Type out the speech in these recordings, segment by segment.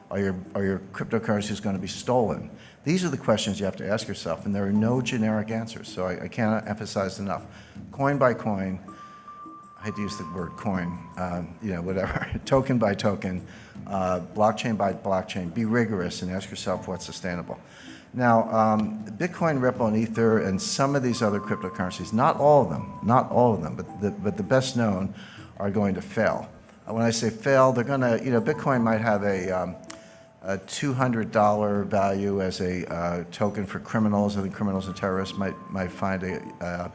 Are your cryptocurrencies going to be stolen? These are the questions you have to ask yourself, and there are no generic answers. So I cannot emphasize enough. Coin by coin, I hate to use the word coin, whatever, token by token, blockchain by blockchain, be rigorous and ask yourself what's sustainable. Now, Bitcoin, Ripple, and Ether, and some of these other cryptocurrencies, not all of them, but the best known are going to fail. When I say fail, they're going to, Bitcoin might have a $200 value as a token for criminals. I think criminals and terrorists might find a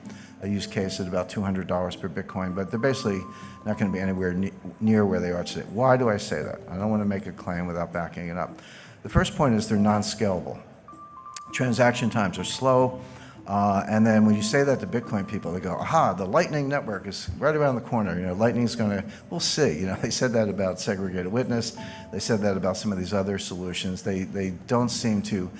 use case at about $200 per Bitcoin, but they're basically not going to be anywhere near where they are today. Why do I say that? I don't want to make a claim without backing it up. The first point is they're non-scalable. Transaction times are slow, and then when you say that to Bitcoin people, they go, aha, the Lightning Network is right around the corner. Lightning's going to, we'll see. They said that about segregated witness. They said that about some of these other solutions. They don't seem to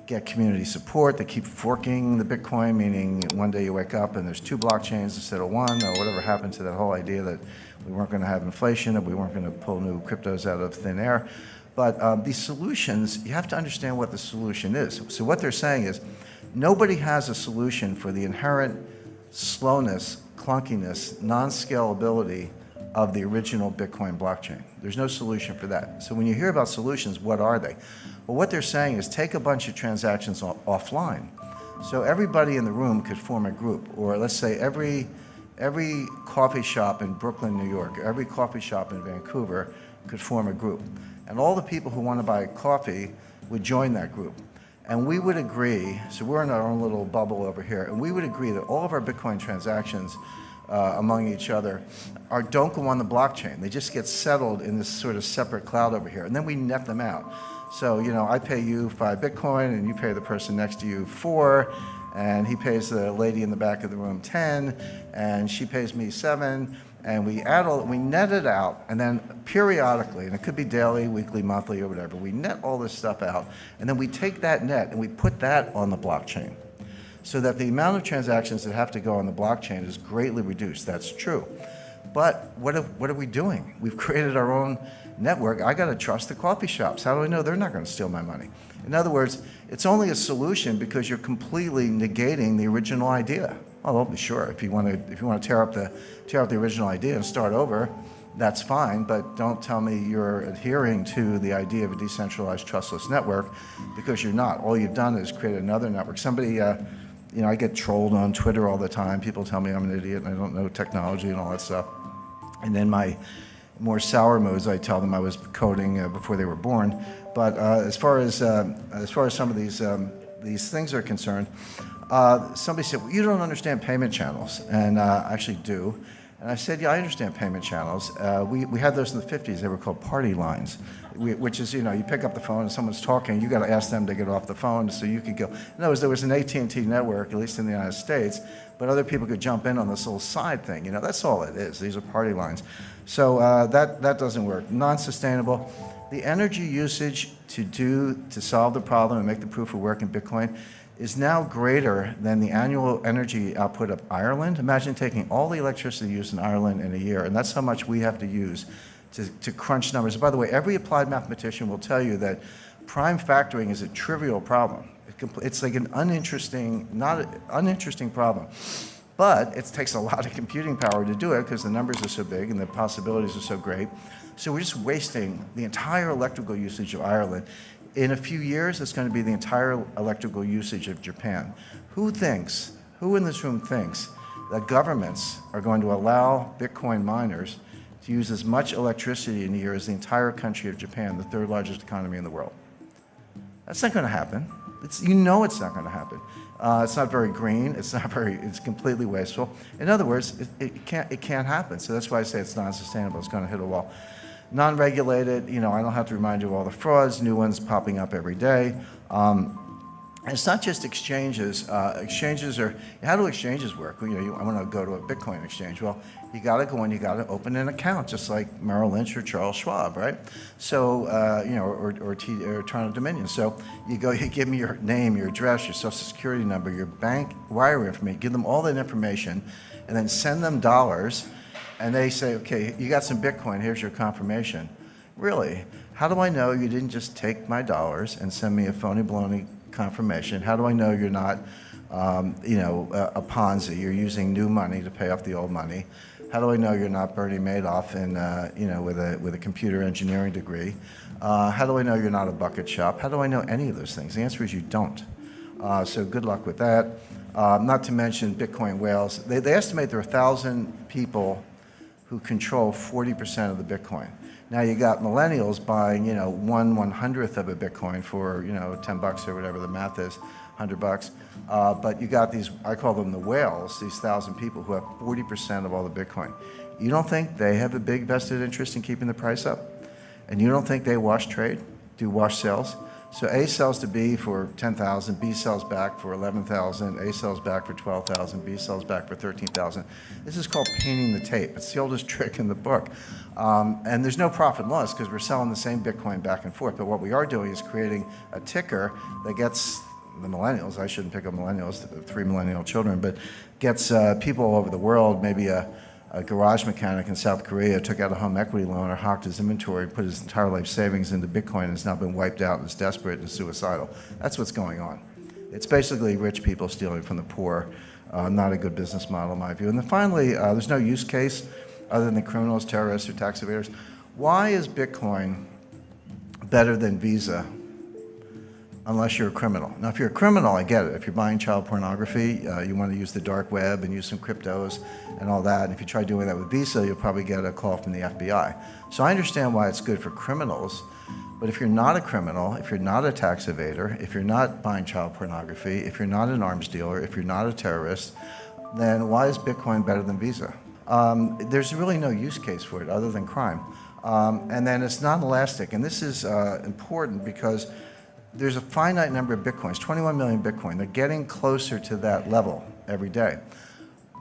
get community support. They keep forking the Bitcoin, meaning one day you wake up and there's 2 blockchains instead of 1, or whatever happened to that whole idea that we weren't going to have inflation, and we weren't going to pull new cryptos out of thin air. But these solutions, you have to understand what the solution is. So what they're saying is, nobody has a solution for the inherent slowness, clunkiness, non-scalability of the original Bitcoin blockchain. There's no solution for that. So when you hear about solutions, what are they? Well, what they're saying is take a bunch of transactions offline. So everybody in the room could form a group, or let's say every coffee shop in Brooklyn, New York, every coffee shop in Vancouver could form a group. And all the people who want to buy coffee would join that group. And we would agree, so we're in our own little bubble over here, and we would agree that all of our Bitcoin transactions among each other don't go on the blockchain. They just get settled in this sort of separate cloud over here, and then we net them out. So, I pay you 5 Bitcoin, and you pay the person next to you 4, and he pays the lady in the back of the room 10, and she pays me 7, and we net it out, and then periodically, and it could be daily, weekly, monthly, or whatever, we net all this stuff out, and then we take that net and we put that on the blockchain, so that the amount of transactions that have to go on the blockchain is greatly reduced. That's true. But what are we doing? We've created our own network. I got to trust the coffee shops. How do I know they're not going to steal my money? In other words, it's only a solution because you're completely negating the original idea. Oh, well, sure. If you want to tear up the original idea and start over, that's fine. But don't tell me you're adhering to the idea of a decentralized, trustless network, because you're not. All you've done is create another network. Somebody, I get trolled on Twitter all the time. People tell me I'm an idiot and I don't know technology and all that stuff. And then my more sour moods, I tell them I was coding before they were born. But as far as some of these things are concerned, somebody said, well, you don't understand payment channels, and I actually do. And I said, yeah, I understand payment channels. We had those in the 50s. They were called party lines, which is, you pick up the phone and someone's talking, you got to ask them to get off the phone so you could go. In other words, there was an AT&T network, at least in the United States, but other people could jump in on this little side thing. That's all it is. These are party lines. So that doesn't work. Non-sustainable. The energy usage to solve the problem and make the proof of work in Bitcoin is now greater than the annual energy output of Ireland. Imagine taking all the electricity used in Ireland in a year, and that's how much we have to use to crunch numbers. By the way, every applied mathematician will tell you that prime factoring is a trivial problem. It's like an uninteresting problem. But it takes a lot of computing power to do it because the numbers are so big and the possibilities are so great. So we're just wasting the entire electrical usage of Ireland. In a few years, it's going to be the entire electrical usage of Japan. Who in this room thinks that governments are going to allow Bitcoin miners to use as much electricity in a year as the entire country of Japan, the 3rd largest economy in the world? That's not going to happen. It's not going to happen. It's not very green. It's completely wasteful. In other words, it can't happen. So that's why I say it's non-sustainable. It's going to hit a wall. Non-regulated, I don't have to remind you of all the frauds, new ones popping up every day. It's not just exchanges. Exchanges are, how do exchanges work? I want to go to a Bitcoin exchange. Well, you got to go in, you got to open an account, just like Merrill Lynch or Charles Schwab, right? So, or Toronto Dominion. So you go, you give me your name, your address, your social security number, your bank wire information, give them all that information, and then send them dollars. And they say, okay, you got some Bitcoin, here's your confirmation. Really? How do I know you didn't just take my dollars and send me a phony baloney confirmation? How do I know you're not, a Ponzi? You're using new money to pay off the old money. How do I know you're not Bernie Madoff with a computer engineering degree? How do I know you're not a bucket shop? How do I know any of those things? The answer is you don't. So good luck with that. Not to mention Bitcoin whales. They estimate there are 1,000 people who control 40% of the Bitcoin. Now you got millennials buying, 1/100th of a Bitcoin for, $10 or whatever the math is, $100. But you got these, I call them the whales, these 1,000 people who have 40% of all the Bitcoin. You don't think they have a big vested interest in keeping the price up? And you don't think they wash trade, do wash sales? So A sells to B for 10,000, B sells back for 11,000, A sells back for 12,000, B sells back for 13,000. This is called painting the tape. It's the oldest trick in the book. And there's no profit and loss because we're selling the same Bitcoin back and forth. But what we are doing is creating a ticker that gets the millennials, I shouldn't pick up millennials, 3 millennial children, but gets people all over the world, maybe a garage mechanic in South Korea took out a home equity loan or hocked his inventory, put his entire life savings into Bitcoin and has now been wiped out and is desperate and suicidal. That's what's going on. It's basically rich people stealing from the poor. Not a good business model in my view. And then finally, there's no use case other than criminals, terrorists, or tax evaders. Why is Bitcoin better than Visa unless you're a criminal? Now, if you're a criminal, I get it. If you're buying child pornography, you want to use the dark web and use some cryptos and all that. And if you try doing that with Visa, you'll probably get a call from the FBI. So I understand why it's good for criminals. But if you're not a criminal, if you're not a tax evader, if you're not buying child pornography, if you're not an arms dealer, if you're not a terrorist, then why is Bitcoin better than Visa? There's really no use case for it other than crime. And then it's not elastic. And this is important because there's a finite number of Bitcoins, 21 million Bitcoin. They're getting closer to that level every day.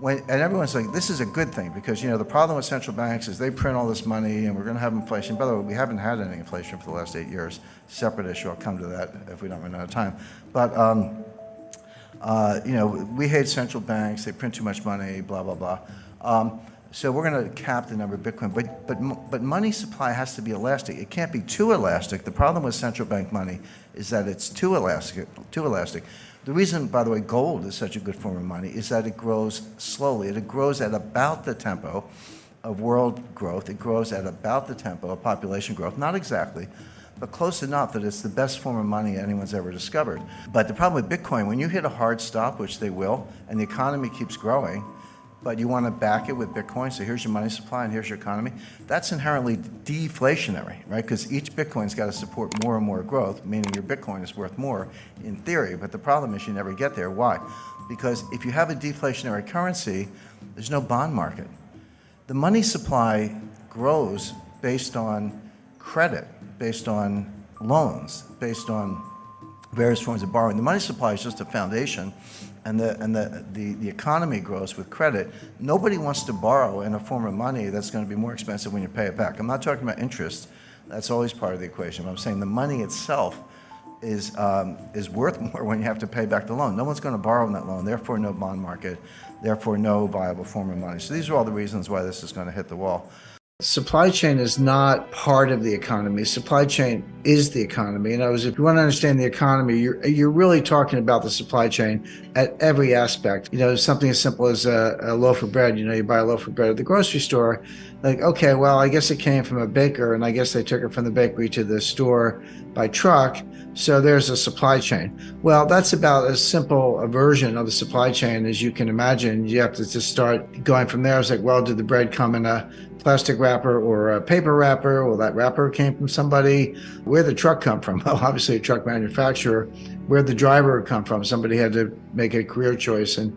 And everyone's like, this is a good thing because, the problem with central banks is they print all this money and we're going to have inflation. By the way, we haven't had any inflation for the last 8 years. Separate issue. I'll come to that if we don't run out of time. But, we hate central banks. They print too much money, blah, blah, blah. So we're going to cap the number of Bitcoin. But money supply has to be elastic. It can't be too elastic. The problem with central bank money is that it's too elastic. The reason, by the way, gold is such a good form of money is that it grows slowly. It grows at about the tempo of world growth. It grows at about the tempo of population growth. Not exactly, but close enough that it's the best form of money anyone's ever discovered. But the problem with Bitcoin, when you hit a hard stop, which they will, and the economy keeps growing, but you want to back it with Bitcoin, so here's your money supply and here's your economy, that's inherently deflationary, right? Because each Bitcoin's got to support more and more growth, meaning your Bitcoin is worth more in theory, but the problem is you never get there. Why? Because if you have a deflationary currency, there's no bond market. The money supply grows based on credit, based on loans, based on various forms of borrowing. The money supply is just a foundation, and the economy grows with credit. Nobody wants to borrow in a form of money that's going to be more expensive when you pay it back. I'm not talking about interest. That's always part of the equation. I'm saying the money itself is worth more when you have to pay back the loan. No one's going to borrow on that loan, therefore no bond market, therefore no viable form of money. So these are all the reasons why this is going to hit the wall. Supply chain is not part of the economy. Supply chain is the economy. In other words, if you want to understand the economy, you're really talking about the supply chain at every aspect. Something as simple as a loaf of bread. You buy a loaf of bread at the grocery store. Like, okay, well, I guess it came from a baker, and I guess they took it from the bakery to the store by truck. So there's a supply chain. Well, that's about as simple a version of the supply chain as you can imagine. You have to just start going from there. It's like, well, did the bread come in a plastic wrapper or a paper wrapper? Well, that wrapper came from somebody. Where'd the truck come from? Well, obviously a truck manufacturer. Where'd the driver come from? Somebody had to make a career choice and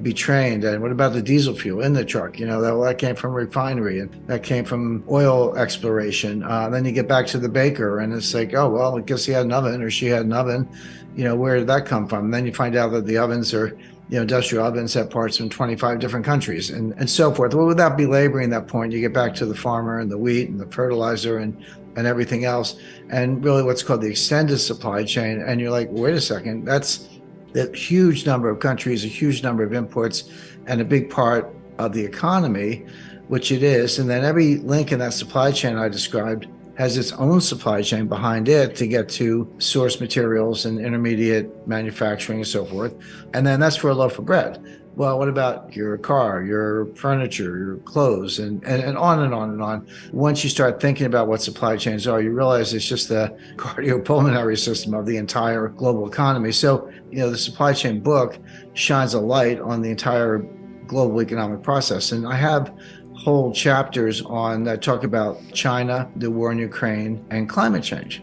be trained. And what about the diesel fuel in the truck? That came from a refinery, and that came from oil exploration. Then you get back to the baker, and it's like, oh, well, I guess he had an oven or she had an oven. Where did that come from? And then you find out that the ovens are industrial ovens have parts from 25 different countries and so forth. Well, without belaboring that point, you get back to the farmer and the wheat and the fertilizer and everything else, and really what's called the extended supply chain. And you're like, wait a second, that's a huge number of countries, a huge number of imports, and a big part of the economy, which it is. And then every link in that supply chain I described has its own supply chain behind it to get to source materials and intermediate manufacturing and so forth. And then that's for a loaf of bread. Well, what about your car, your furniture, your clothes, and on and on and on. Once you start thinking about what supply chains are, you realize it's just the cardiopulmonary system of the entire global economy. So, the supply chain book shines a light on the entire global economic process. And I have whole chapters on that talk about China, the war in Ukraine, and climate change.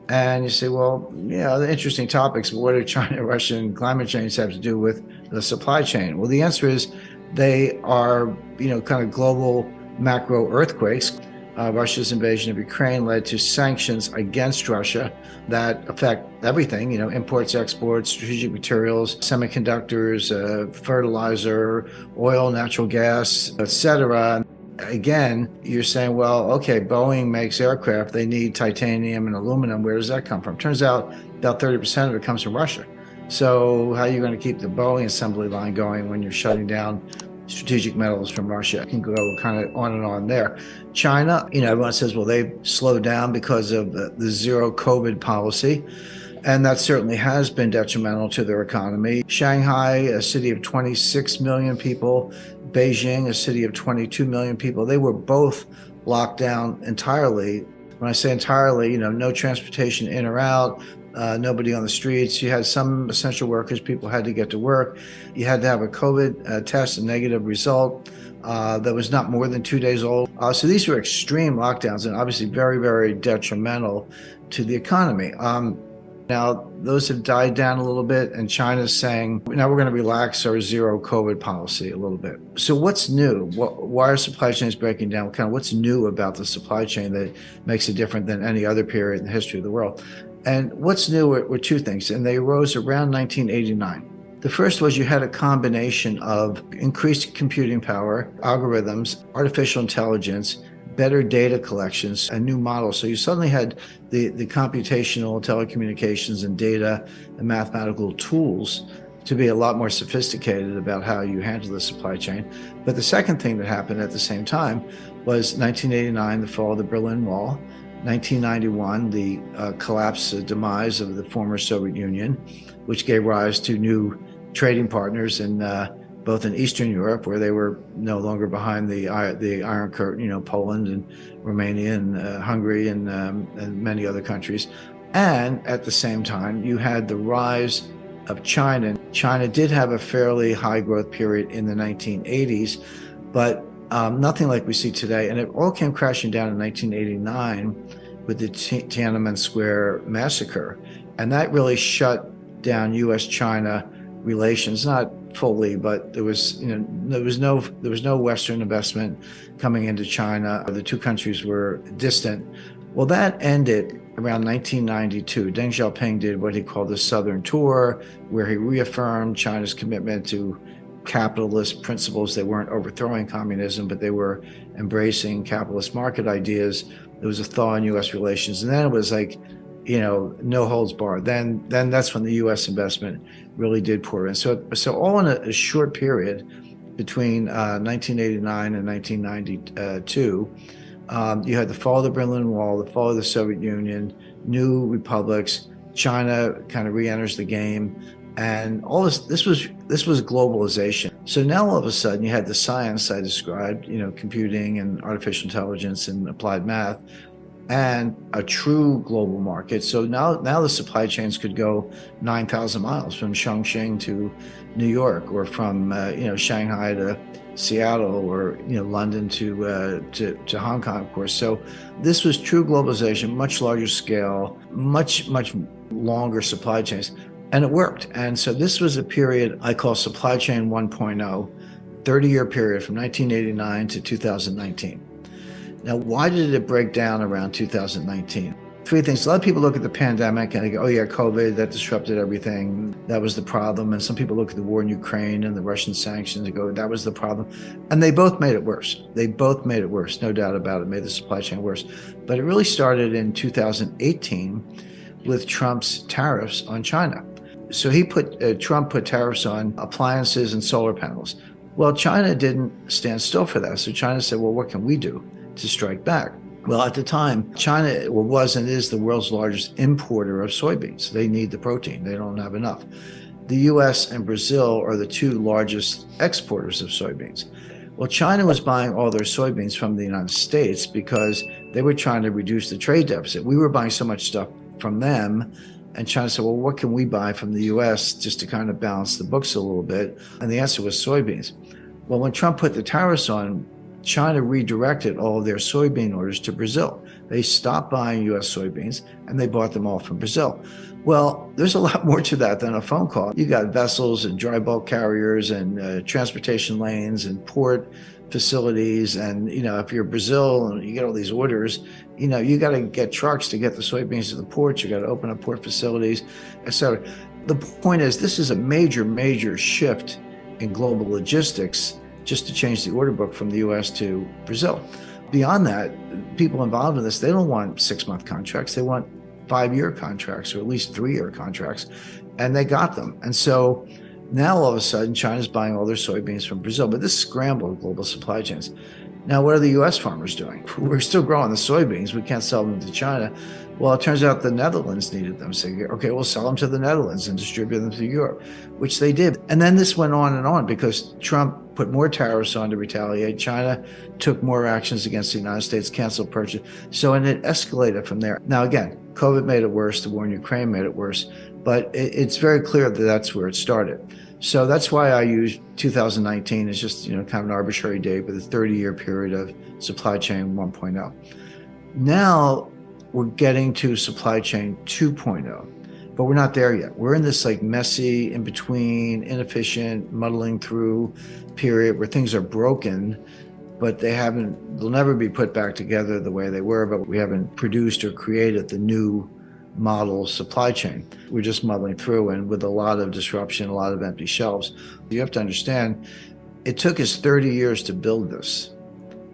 And you say, well, the interesting topics, but what do China, Russia, and climate change have to do with the supply chain? Well, the answer is they are, kind of global macro earthquakes. Russia's invasion of Ukraine led to sanctions against Russia that affect everything, imports, exports, strategic materials, semiconductors, fertilizer, oil, natural gas, etc. Again, you're saying, well, okay, Boeing makes aircraft. They need titanium and aluminum. Where does that come from? Turns out about 30% of it comes from Russia. So how are you going to keep the Boeing assembly line going when you're shutting down strategic metals from Russia? It can go kind of on and on there. China, everyone says, well, they've slowed down because of the zero COVID policy. And that certainly has been detrimental to their economy. Shanghai, a city of 26 million people, Beijing, a city of 22 million people, they were both locked down entirely. When I say entirely, no transportation in or out, nobody on the streets. You had some essential workers, people had to get to work. You had to have a COVID test, a negative result that was not more than 2 days old. So these were extreme lockdowns and obviously very, very detrimental to the economy. Now, those have died down a little bit, and China's saying, now we're going to relax our zero COVID policy a little bit. So what's new? Why are supply chains breaking down? What's new about the supply chain that makes it different than any other period in the history of the world? And what's new were two things, and they arose around 1989. The first was you had a combination of increased computing power, algorithms, artificial intelligence, better data collections, a new model. So you suddenly had the computational telecommunications and data and mathematical tools to be a lot more sophisticated about how you handle the supply chain. But the second thing that happened at the same time was 1989, the fall of the Berlin Wall, 1991, the collapse, demise of the former Soviet Union, which gave rise to new trading partners in both in Eastern Europe, where they were no longer behind the Iron Curtain, Poland and Romania and Hungary and many other countries. And at the same time, you had the rise of China. China did have a fairly high growth period in the 1980s, but nothing like we see today. And it all came crashing down in 1989 with the Tiananmen Square massacre. And that really shut down U.S.-China relations, not fully, but there was no Western investment coming into China. The two countries were distant. Well, that ended around 1992. Deng Xiaoping did what he called the Southern Tour, where he reaffirmed China's commitment to capitalist principles. They weren't overthrowing communism, but they were embracing capitalist market ideas. There was a thaw in U.S. relations, and then it was like, no holds barred. Then that's when the U.S. investment really did pour in. So all in a short period between 1989 and 1992, you had the fall of the Berlin Wall, the fall of the Soviet Union, new republics. China kind of re-enters the game, and all this was globalization. So now all of a sudden you had the science I described, computing and artificial intelligence and applied math, and a true global market. So now the supply chains could go 9,000 miles from Chongqing to New York, or from Shanghai to Seattle, or London to Hong Kong, of course. So this was true globalization, much larger scale, much longer supply chains, and it worked. And so this was a period I call supply chain 1.0, 30-year period from 1989 to 2019. Now, why did it break down around 2019? Three things. A lot of people look at the pandemic and they go, oh yeah, COVID, that disrupted everything. That was the problem. And some people look at the war in Ukraine and the Russian sanctions and go, that was the problem. And they both made it worse. They both made it worse, no doubt about it, made the supply chain worse. But it really started in 2018 with Trump's tariffs on China. So Trump put tariffs on appliances and solar panels. Well, China didn't stand still for that. So China said, well, what can we do to strike back? Well, at the time, China was and is the world's largest importer of soybeans. They need the protein. They don't have enough. The US and Brazil are the two largest exporters of soybeans. Well, China was buying all their soybeans from the United States because they were trying to reduce the trade deficit. We were buying so much stuff from them, and China said, well, what can we buy from the US just to kind of balance the books a little bit? And the answer was soybeans. Well, when Trump put the tariffs on, China redirected all of their soybean orders to Brazil. They stopped buying US soybeans and they bought them all from Brazil. Well, there's a lot more to that than a phone call. You got vessels and dry bulk carriers and transportation lanes and port facilities. And, if you're Brazil and you get all these orders, you got to get trucks to get the soybeans to the ports. You got to open up port facilities, et cetera. The point is, this is a major, major shift in global logistics just to change the order book from the US to Brazil. Beyond that, people involved in this, they don't want 6-month contracts. They want 5-year contracts or at least 3-year contracts. And they got them. And so now all of a sudden, China's buying all their soybeans from Brazil. But this scrambled global supply chains. Now, what are the US farmers doing? We're still growing the soybeans. We can't sell them to China. Well, it turns out the Netherlands needed them. So, okay, we'll sell them to the Netherlands and distribute them to Europe, which they did. And then this went on and on because Trump put more tariffs on to retaliate. China took more actions against the United States, canceled purchase. So, and it escalated from there. Now, again, COVID made it worse. The war in Ukraine made it worse. But it's very clear that that's where it started. So that's why I use 2019 as just, kind of an arbitrary date, but a 30-year period of supply chain 1.0. Now we're getting to supply chain 2.0, but we're not there yet. We're in this messy, in between, inefficient, muddling through period where things are broken, but they'll never be put back together the way they were, but we haven't produced or created the new model supply chain. We're just muddling through, and with a lot of disruption, a lot of empty shelves. You have to understand, it took us 30 years to build this.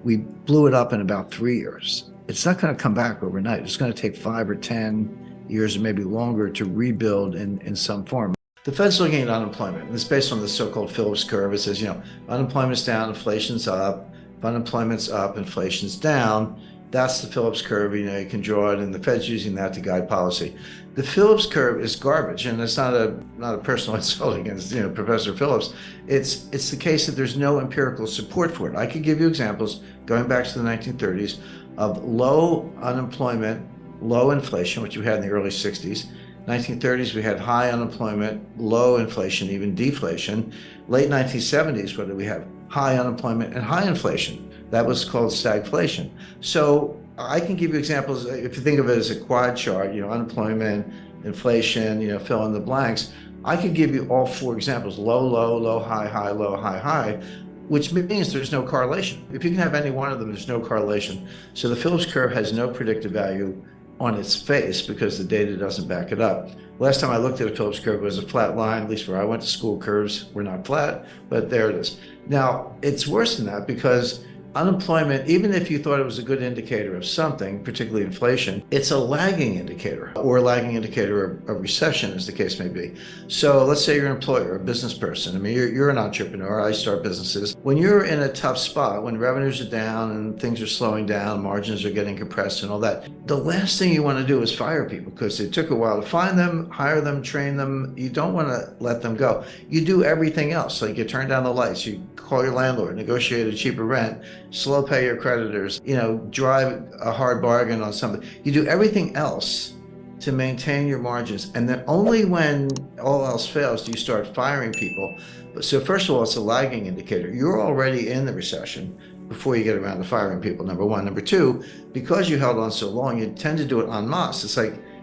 We blew it up in about 3 years. It's not going to come back overnight. It's going to take 5 or 10 years or maybe longer to rebuild in some form. The Fed's looking at unemployment, and it's based on the so-called Phillips curve. It says, unemployment's down, inflation's up. If unemployment's up, inflation's down. That's the Phillips curve. You can draw it, and the Fed's using that to guide policy. The Phillips curve is garbage, and it's not a personal insult against Professor Phillips. It's the case that there's no empirical support for it. I could give you examples going back to the 1930s of low unemployment, low inflation, which we had in the early 60s. 1930s, we had high unemployment, low inflation, even deflation. Late 1970s, what did we have? High unemployment and high inflation. That was called stagflation. So I can give you examples. If you think of it as a quad chart, unemployment, inflation, fill in the blanks. I could give you all 4 examples: low, low, low, high, high, low, high, high, which means there's no correlation. If you can have any one of them, there's no correlation. So the Phillips curve has no predictive value on its face because the data doesn't back it up. Last time I looked at a Phillips curve, it was a flat line. At least where I went to school, curves were not flat, but there it is. Now, it's worse than that because unemployment, even if you thought it was a good indicator of something, particularly inflation, it's a lagging indicator, or a lagging indicator of recession, as the case may be. So let's say you're an employer, a business person. I mean, you're an entrepreneur. I start businesses. When you're in a tough spot, when revenues are down and things are slowing down, margins are getting compressed and all that, the last thing you want to do is fire people because it took a while to find them, hire them, train them. You don't want to let them go. You do everything else. Like you turn down the lights, you call your landlord, negotiate a cheaper rent, slow pay your creditors, drive a hard bargain on something. You do everything else to maintain your margins. And then only when all else fails do you start firing people. So first of all, it's a lagging indicator. You're already in the recession before you get around to firing people, number one. Number two, because you held on so long, you tend to do it en masse.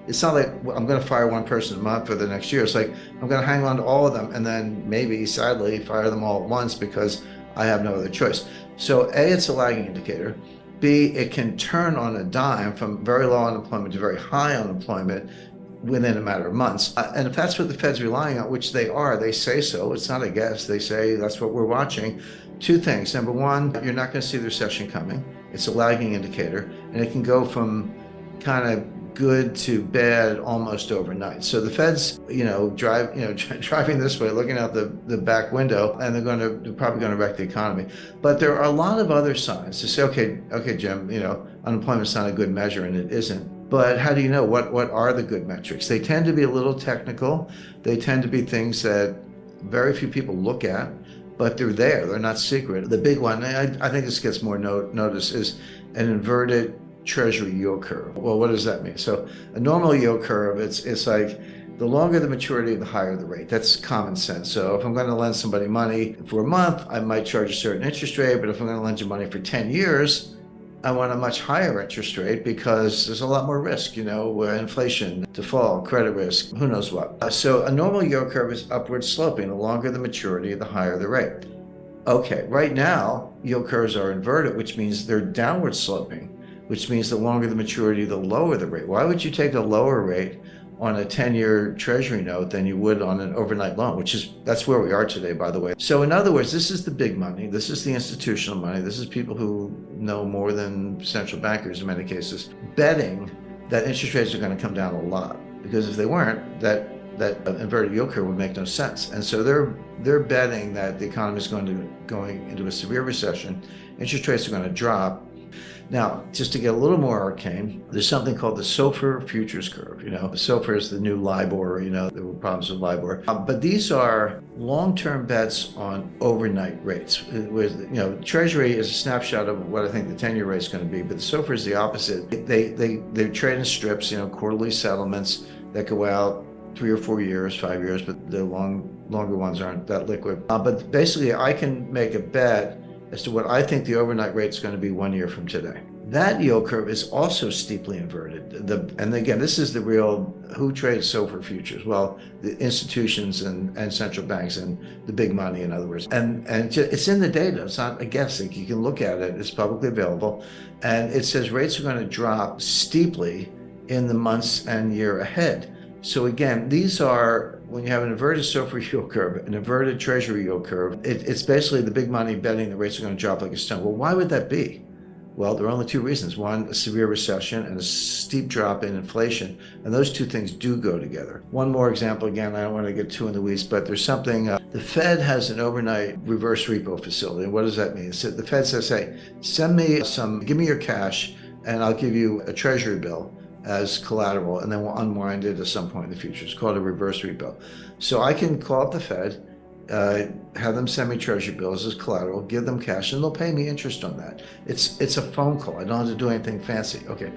It's not like I'm going to fire one person a month for the next year. It's like I'm going to hang on to all of them and then maybe, sadly, fire them all at once because I have no other choice. So A, it's a lagging indicator. B, it can turn on a dime from very low unemployment to very high unemployment within a matter of months. And if that's what the Fed's relying on, which they are, they say so. It's not a guess. They say that's what we're watching. 2 things. Number one, you're not going to see the recession coming. It's a lagging indicator. And it can go from kind of good to bad almost overnight. So the Fed's, driving this way, looking out the back window, and they're probably going to wreck the economy. But there are a lot of other signs to say, okay, Jim, unemployment's not a good measure, and it isn't. But how do you know what are the good metrics? They tend to be a little technical. They tend to be things that very few people look at, but they're there. They're not secret. The big one, I think this gets more notice, is an inverted Treasury yield curve. Well, what does that mean? So a normal yield curve, it's like the longer the maturity, the higher the rate. That's common sense. So if I'm going to lend somebody money for a month, I might charge a certain interest rate. But if I'm going to lend you money for 10 years, I want a much higher interest rate because there's a lot more risk, inflation, default, credit risk, who knows what. So a normal yield curve is upward sloping. The longer the maturity, the higher the rate. Okay, right now, yield curves are inverted, which means they're downward sloping, which means the longer the maturity, the lower the rate. Why would you take a lower rate on a 10-year Treasury note than you would on an overnight loan, that's where we are today, by the way. So in other words, this is the big money. This is the institutional money. This is people who know more than central bankers in many cases, betting that interest rates are going to come down a lot. Because if they weren't, that inverted yield curve would make no sense. And so they're betting that the economy is going into a severe recession. Interest rates are going to drop. Now, just to get a little more arcane, there's something called the SOFR futures curve. SOFR is the new LIBOR. There were problems with LIBOR. But these are long-term bets on overnight rates. Treasury is a snapshot of what I think the 10-year rate is going to be, but the SOFR is the opposite. They trade in strips, quarterly settlements that go out 3 or 4 years, 5 years, but the longer ones aren't that liquid. But basically, I can make a bet as to what I think the overnight rate is going to be 1 year from today. That yield curve is also steeply inverted. And again, this is the real, who trades SOFR futures? Well, the institutions and central banks and the big money, in other words. And it's in the data. It's not a guessing. You can look at it. It's publicly available. And it says rates are going to drop steeply in the months and year ahead. So again, these are, when you have an inverted SOFR yield curve, an inverted Treasury yield curve, it's basically the big money betting the rates are going to drop like a stone. Well, why would that be? Well, there are only two reasons. One, a severe recession and a steep drop in inflation. And those two things do go together. One more example, again, I don't want to get too in the weeds, but there's something, the Fed has an overnight reverse repo facility. And what does that mean? So the Fed says, hey, give me your cash and I'll give you a Treasury bill as collateral, and then we'll unwind it at some point in the future. It's called a reverse repo. So I can call up the Fed, have them send me Treasury bills as collateral, give them cash, and they'll pay me interest on that. It's a phone call. I don't have to do anything fancy. Okay,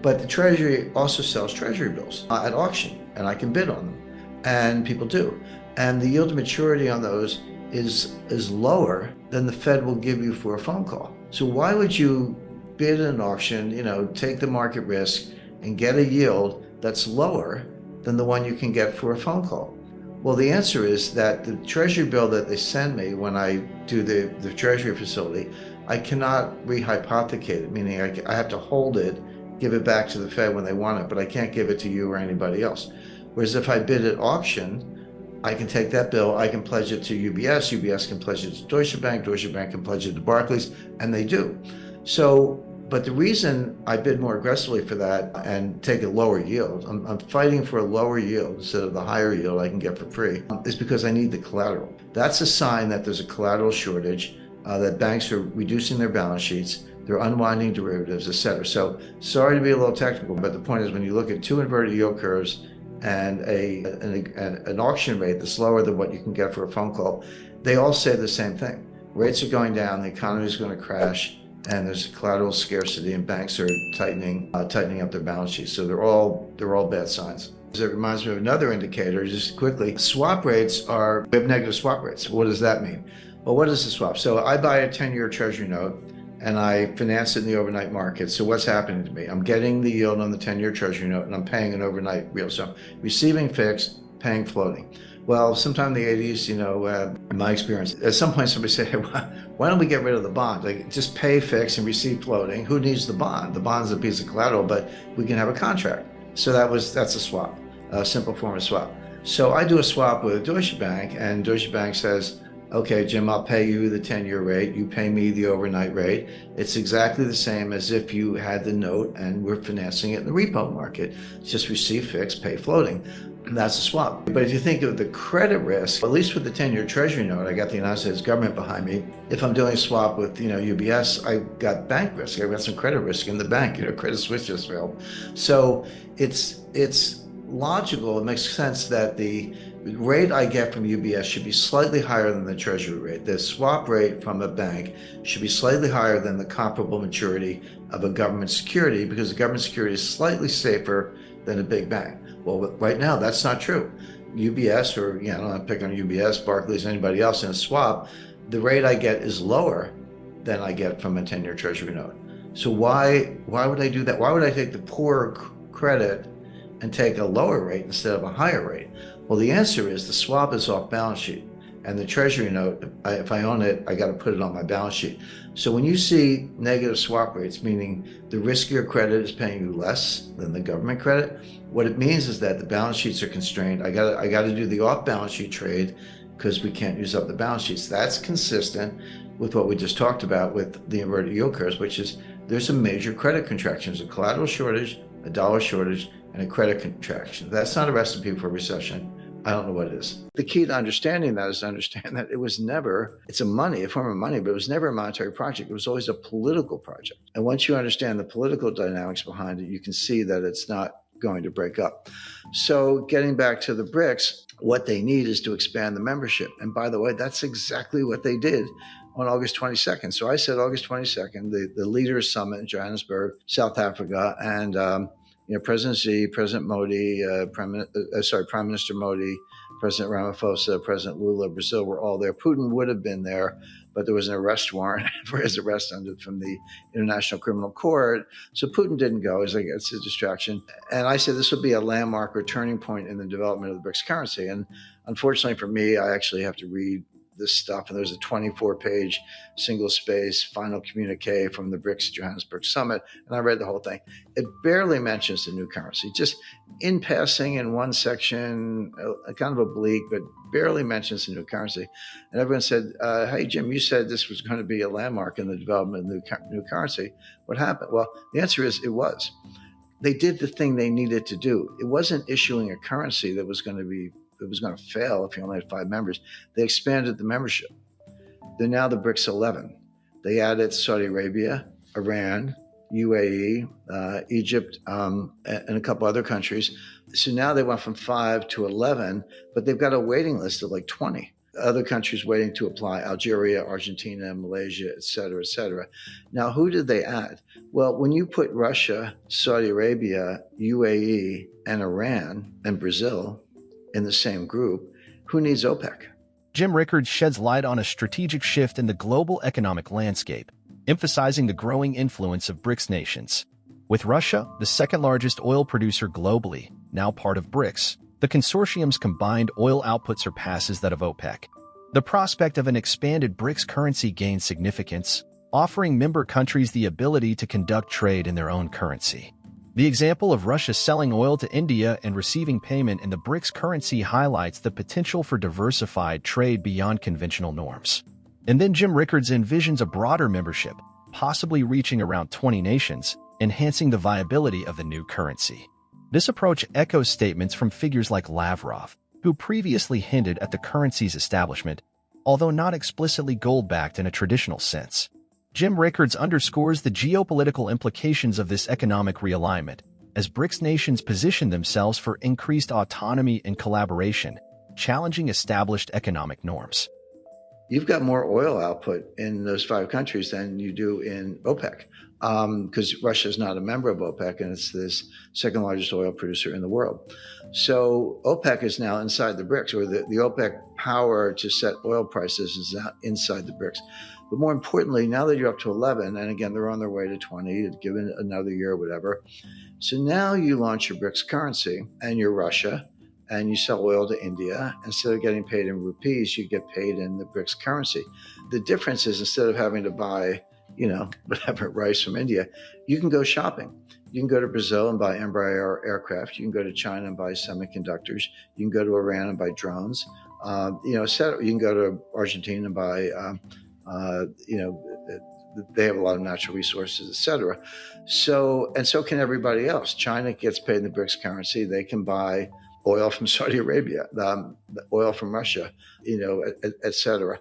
but the Treasury also sells Treasury bills at auction, and I can bid on them, and people do. And the yield to maturity on those is lower than the Fed will give you for a phone call. So why would you bid at an auction, take the market risk, and get a yield that's lower than the one you can get for a phone call? Well, the answer is that the Treasury bill that they send me when I do the Treasury facility, I cannot rehypothecate it, meaning I have to hold it, give it back to the Fed when they want it, but I can't give it to you or anybody else. Whereas if I bid at auction, I can take that bill, I can pledge it to UBS, UBS can pledge it to Deutsche Bank can pledge it to Barclays, and they do. But the reason I bid more aggressively for that and take a lower yield, I'm fighting for a lower yield instead of the higher yield I can get for free, is because I need the collateral. That's a sign that there's a collateral shortage, that banks are reducing their balance sheets, they're unwinding derivatives, et cetera. So sorry to be a little technical, but the point is when you look at two inverted yield curves and an auction rate that's lower than what you can get for a phone call, they all say the same thing. Rates are going down, the economy is going to crash, and there's collateral scarcity, and banks are tightening up their balance sheets. So they're all bad signs. It reminds me of another indicator, just quickly. Swap rates we have negative swap rates. What does that mean? Well, what is the swap? So I buy a 10-year Treasury note and I finance it in the overnight market. So what's happening to me? I'm getting the yield on the 10-year Treasury note and I'm paying an overnight real. So receiving fixed, paying floating. Well, sometime in the 80s, in my experience, at some point somebody said, hey, why don't we get rid of the bond? Like, just pay fixed and receive floating. Who needs the bond? The bond's a piece of collateral, but we can have a contract. So that's a swap, a simple form of swap. So I do a swap with Deutsche Bank, and Deutsche Bank says, Okay, Jim, I'll pay you the 10-year rate. You pay me the overnight rate. It's exactly the same as if you had the note and we're financing it in the repo market. It's just receive fixed, pay floating. That's a swap. But if you think of the credit risk, at least with the 10-year Treasury note, I got the United States government behind me. If I'm doing a swap with, UBS, I got bank risk. I got some credit risk in the bank. Credit Suisse just failed. So it's logical. It makes sense that the rate I get from UBS should be slightly higher than the Treasury rate. The swap rate from a bank should be slightly higher than the comparable maturity of a government security, because the government security is slightly safer than a big bank. Well, right now, that's not true. UBS, or I don't want to pick on UBS, Barclays, anybody else in a swap, the rate I get is lower than I get from a 10-year Treasury note. So why would I do that? Why would I take the poorer credit and take a lower rate instead of a higher rate? Well, the answer is the swap is off balance sheet, and the Treasury note, if I own it, I got to put it on my balance sheet. So when you see negative swap rates, meaning the riskier credit is paying you less than the government credit, what it means is that the balance sheets are constrained. I got to do the off balance sheet trade because we can't use up the balance sheets. That's consistent with what we just talked about with the inverted yield curves, which is there's a major credit contraction. There's a collateral shortage, a dollar shortage, and a credit contraction. That's not a recipe for a recession. I don't know what it is. The key to understanding that is to understand that it's a form of money, but it was never a monetary project. It was always a political project. And once you understand the political dynamics behind it, you can see that it's not going to break up. So getting back to the BRICS, what they need is to expand the membership. And by the way, that's exactly what they did on August 22nd. So I said August 22nd, the Leaders Summit in Johannesburg, South Africa, and President Xi, President Modi, Prime Minister Modi, President Ramaphosa, President Lula of Brazil were all there. Putin would have been there, but there was an arrest warrant for his arrest from the International Criminal Court. So Putin didn't go. It's a distraction. And I said this would be a landmark or turning point in the development of the BRICS currency. And unfortunately for me, I actually have to read this stuff. And there's a 24-page single-space final communique from the BRICS Johannesburg Summit. And I read the whole thing. It barely mentions the new currency, just in passing in one section, kind of oblique, but barely mentions the new currency. And everyone said, hey, Jim, you said this was going to be a landmark in the development of the new currency. What happened? Well, the answer is it was. They did the thing they needed to do. It wasn't issuing a currency that was going to fail if you only had 5 members. They expanded the membership. They're now the BRICS 11. They added Saudi Arabia, Iran, UAE, Egypt, and a couple other countries. So now they went from 5 to 11, but they've got a waiting list of like 20. Other countries waiting to apply: Algeria, Argentina, Malaysia, et cetera. Now, who did they add? Well, when you put Russia, Saudi Arabia, UAE, and Iran, and Brazil in the same group, who needs OPEC? Jim Rickards sheds light on a strategic shift in the global economic landscape, emphasizing the growing influence of BRICS nations. With Russia, the second-largest oil producer globally, now part of BRICS, the consortium's combined oil output surpasses that of OPEC. The prospect of an expanded BRICS currency gains significance, offering member countries the ability to conduct trade in their own currency. The example of Russia selling oil to India and receiving payment in the BRICS currency highlights the potential for diversified trade beyond conventional norms. And then Jim Rickards envisions a broader membership, possibly reaching around 20 nations, enhancing the viability of the new currency. This approach echoes statements from figures like Lavrov, who previously hinted at the currency's establishment, although not explicitly gold-backed in a traditional sense. Jim Rickards underscores the geopolitical implications of this economic realignment, as BRICS nations position themselves for increased autonomy and collaboration, challenging established economic norms. You've got more oil output in those 5 countries than you do in OPEC, because Russia is not a member of OPEC, and it's this second largest oil producer in the world. So OPEC is now inside the BRICS, or the OPEC power to set oil prices is now inside the BRICS. But more importantly, now that you're up to 11, and again, they're on their way to 20, given another year or whatever. So now you launch your BRICS currency, and you're Russia, and you sell oil to India. Instead of getting paid in rupees, you get paid in the BRICS currency. The difference is, instead of having to buy, whatever, rice from India, you can go shopping. You can go to Brazil and buy Embraer aircraft. You can go to China and buy semiconductors. You can go to Iran and buy drones. You can go to Argentina and buy, they have a lot of natural resources, et cetera. And so can everybody else. China gets paid in the BRICS currency. They can buy oil from Saudi Arabia, oil from Russia, et cetera,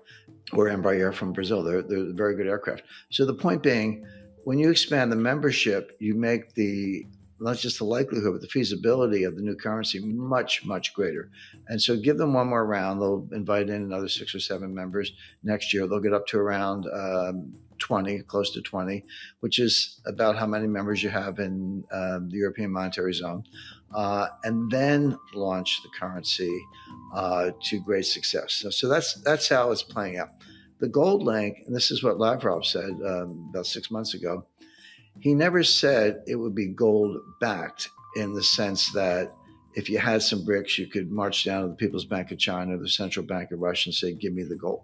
or Embraer from Brazil. They're very good aircraft. So the point being, when you expand the membership, you make not just the likelihood, but the feasibility of the new currency much, much greater. And so give them one more round. They'll invite in another 6 or 7 members next year. They'll get up to around 20, close to 20, which is about how many members you have in the European Monetary Zone, and then launch the currency to great success. So that's how it's playing out. The gold link, and this is what Lavrov said about 6 months ago, he never said it would be gold backed in the sense that if you had some bricks, you could march down to the People's Bank of China, the Central Bank of Russia, and say, give me the gold.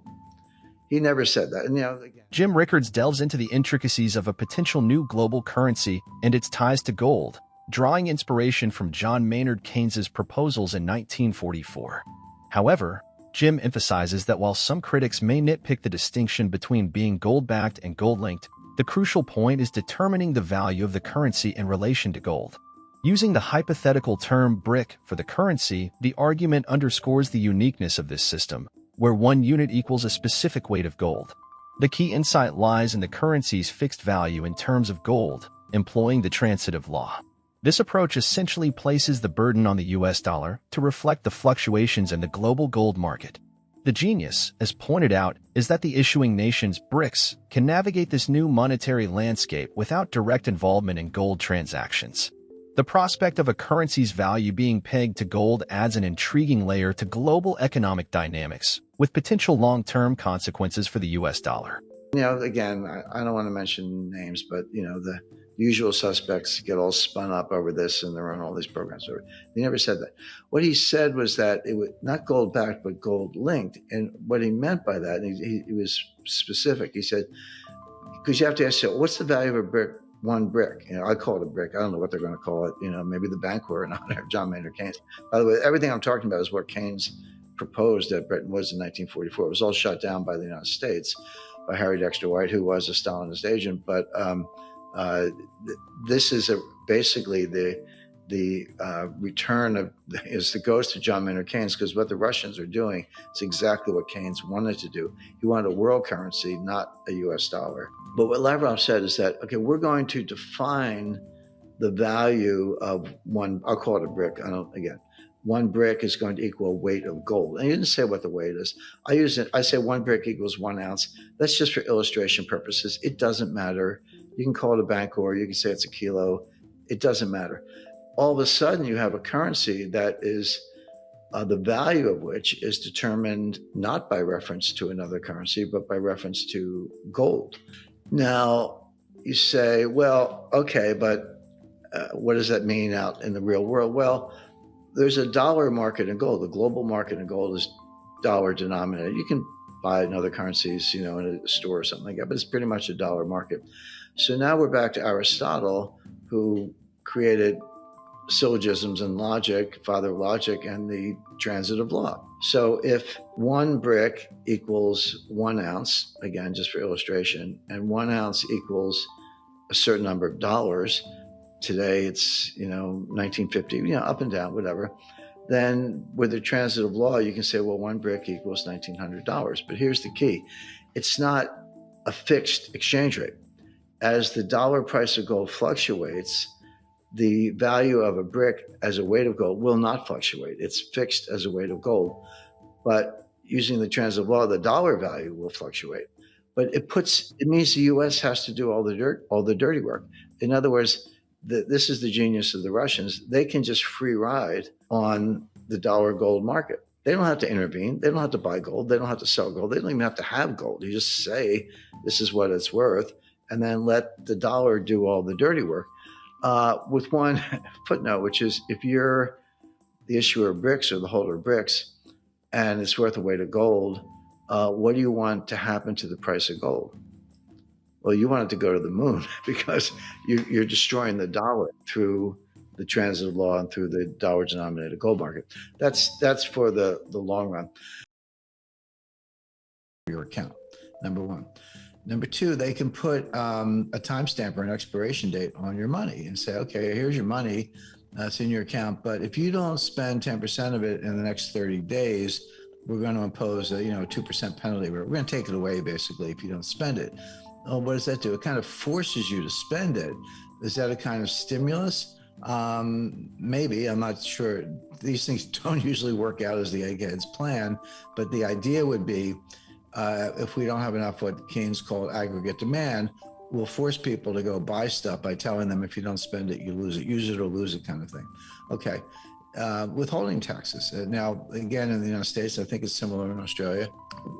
He never said that. And, again, Jim Rickards delves into the intricacies of a potential new global currency and its ties to gold, drawing inspiration from John Maynard Keynes's proposals in 1944. However, Jim emphasizes that while some critics may nitpick the distinction between being gold-backed and gold-linked, the crucial point is determining the value of the currency in relation to gold. Using the hypothetical term brick for the currency, the argument underscores the uniqueness of this system, where one unit equals a specific weight of gold. The key insight lies in the currency's fixed value in terms of gold, employing the transitive law. This approach essentially places the burden on the US dollar to reflect the fluctuations in the global gold market. The genius, as pointed out, is that the issuing nation's BRICS can navigate this new monetary landscape without direct involvement in gold transactions. The prospect of a currency's value being pegged to gold adds an intriguing layer to global economic dynamics, with potential long-term consequences for the US dollar. Again, I don't want to mention names, but, the usual suspects get all spun up over this and they're on all these programs. He never said that. What he said was that it was not gold backed, but gold linked. And what he meant by that, and he was specific. He said, because you have to ask yourself, what's the value of a brick? One brick. I call it a brick. I don't know what they're going to call it. Maybe the Banquet in honor of John Maynard Keynes. By the way, everything I'm talking about is what Keynes proposed at Bretton Woods in 1944. It was all shut down by the United States, by Harry Dexter White, who was a Stalinist agent. But this is basically the return of the ghost of John Maynard Keynes, because what the Russians are doing is exactly what Keynes wanted to do. He wanted a world currency, not a US dollar. But what Lavrov said is that, okay, we're going to define the value of one, I'll call it a brick. One brick is going to equal a weight of gold. And he didn't say what the weight is. I say 1 brick equals 1 ounce. That's just for illustration purposes. It doesn't matter. You can call it a bank, or you can say it's a kilo. It doesn't matter. All of a sudden, you have a currency that is the value of which is determined not by reference to another currency, but by reference to gold. Now, you say, well, okay, but what does that mean out in the real world? Well, there's a dollar market in gold. The global market in gold is dollar denominated. You can buy in other currencies, in a store or something like that, but it's pretty much a dollar market. So now we're back to Aristotle, who created syllogisms and logic, father of logic, and the transitive law. So if 1 brick equals 1 ounce, again, just for illustration, and 1 ounce equals a certain number of dollars, today it's, 1950, up and down, whatever, then with the transitive law, you can say, well, 1 brick equals $1,900. But here's the key. It's not a fixed exchange rate. As the dollar price of gold fluctuates, the value of a brick as a weight of gold will not fluctuate. It's fixed as a weight of gold. But using the transitive law, the dollar value will fluctuate. But it means the U.S. has to do all the dirty work. In other words, this is the genius of the Russians. They can just free ride on the dollar gold market. They don't have to intervene. They don't have to buy gold. They don't have to sell gold. They don't even have to have gold. You just say, this is what it's worth, and then let the dollar do all the dirty work. With one footnote, which is if you're the issuer of bricks or the holder of bricks and it's worth a weight of gold, what do you want to happen to the price of gold? Well, you want it to go to the moon because you're destroying the dollar through the transitive law and through the dollar denominated gold market. That's for the long run. your account, number one. Number two, they can put a timestamp or an expiration date on your money and say, okay, here's your money. It's in your account. But if you don't spend 10% of it in the next 30 days, we're going to impose a 2% penalty. We're going to take it away, basically, if you don't spend it. Oh, what does that do? It kind of forces you to spend it. Is that a kind of stimulus? Maybe. I'm not sure. These things don't usually work out as the eggheads plan, but the idea would be if we don't have enough what Keynes called aggregate demand, we'll force people to go buy stuff by telling them if you don't spend it, you lose it. Use it or lose it kind of thing. Okay. Withholding taxes. Now, again, in the United States, I think it's similar in Australia.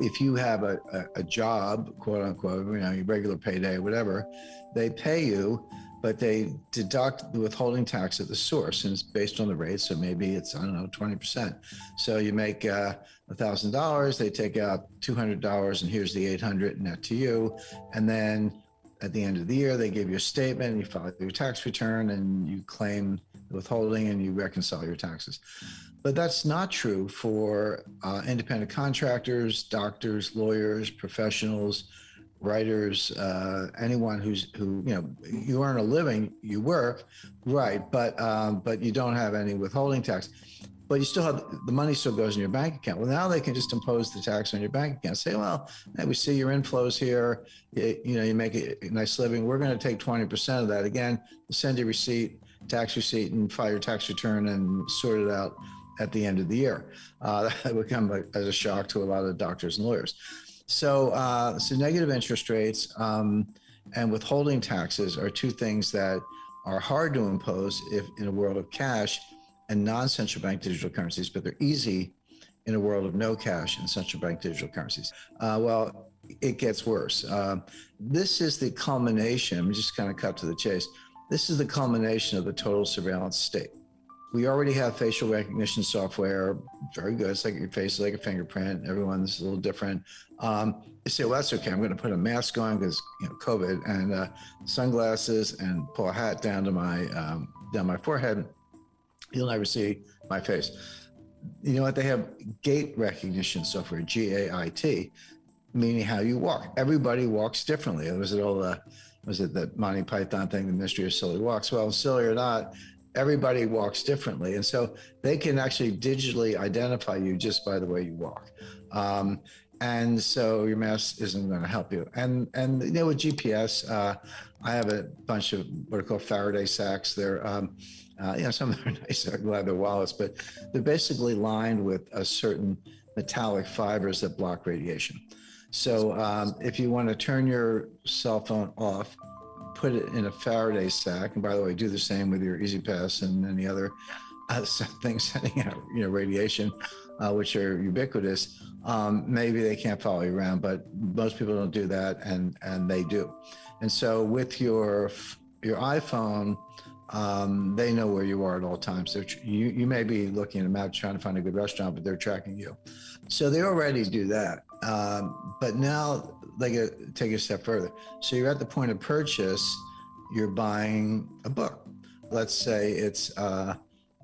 If you have a job, quote unquote, your regular payday, whatever, they pay you, but they deduct the withholding tax at the source, and it's based on the rate. So maybe it's, 20%. So you make $1,000, they take out $200, and here's the $800 net to you. And then at the end of the year, they give you a statement, and you file your tax return, and you claim the withholding, and you reconcile your taxes. But that's not true for independent contractors, doctors, lawyers, professionals, writers, anyone who you earn a living, you work, right? But you don't have any withholding tax. But you still have the money still goes in your bank account. Well, now they can just impose the tax on your bank account. Say, well, hey, we see your inflows here. You make a nice living. We're going to take 20% of that. Again, send your receipt, tax receipt, and file your tax return and sort it out at the end of the year. That would come as a shock to a lot of doctors and lawyers. So negative interest rates and withholding taxes are two things that are hard to impose if in a world of cash and non-central bank digital currencies, but they're easy in a world of no cash and central bank digital currencies. Well, it gets worse. This is the culmination, I'm just kind of cut to the chase. This is the culmination of the total surveillance state. We already have facial recognition software, very good. It's like your face is like a fingerprint. Everyone's a little different. You say, well, that's okay. I'm going to put a mask on because COVID, and sunglasses, and pull a hat down to my forehead. You'll never see my face. You know what? They have gait recognition software, GAIT, meaning how you walk. Everybody walks differently. Was it the Monty Python thing, the mystery of silly walks? Well, silly or not, everybody walks differently. And so they can actually digitally identify you just by the way you walk. And so your mask isn't going to help you. And with GPS, I have a bunch of what are called Faraday sacks. They're, some of them are nice, leather wallets, but they're basically lined with a certain metallic fibers that block radiation. So if you want to turn your cell phone off, put it in a Faraday sack, and by the way, do the same with your Easy Pass and any other things sending out radiation, which are ubiquitous. Maybe they can't follow you around, but most people don't do that, and they do. And so with your iPhone, they know where you are at all times. You may be looking at a map trying to find a good restaurant, but they're tracking you. So they already do that. But now they take it a step further. So you're at the point of purchase, you're buying a book. Let's say it's a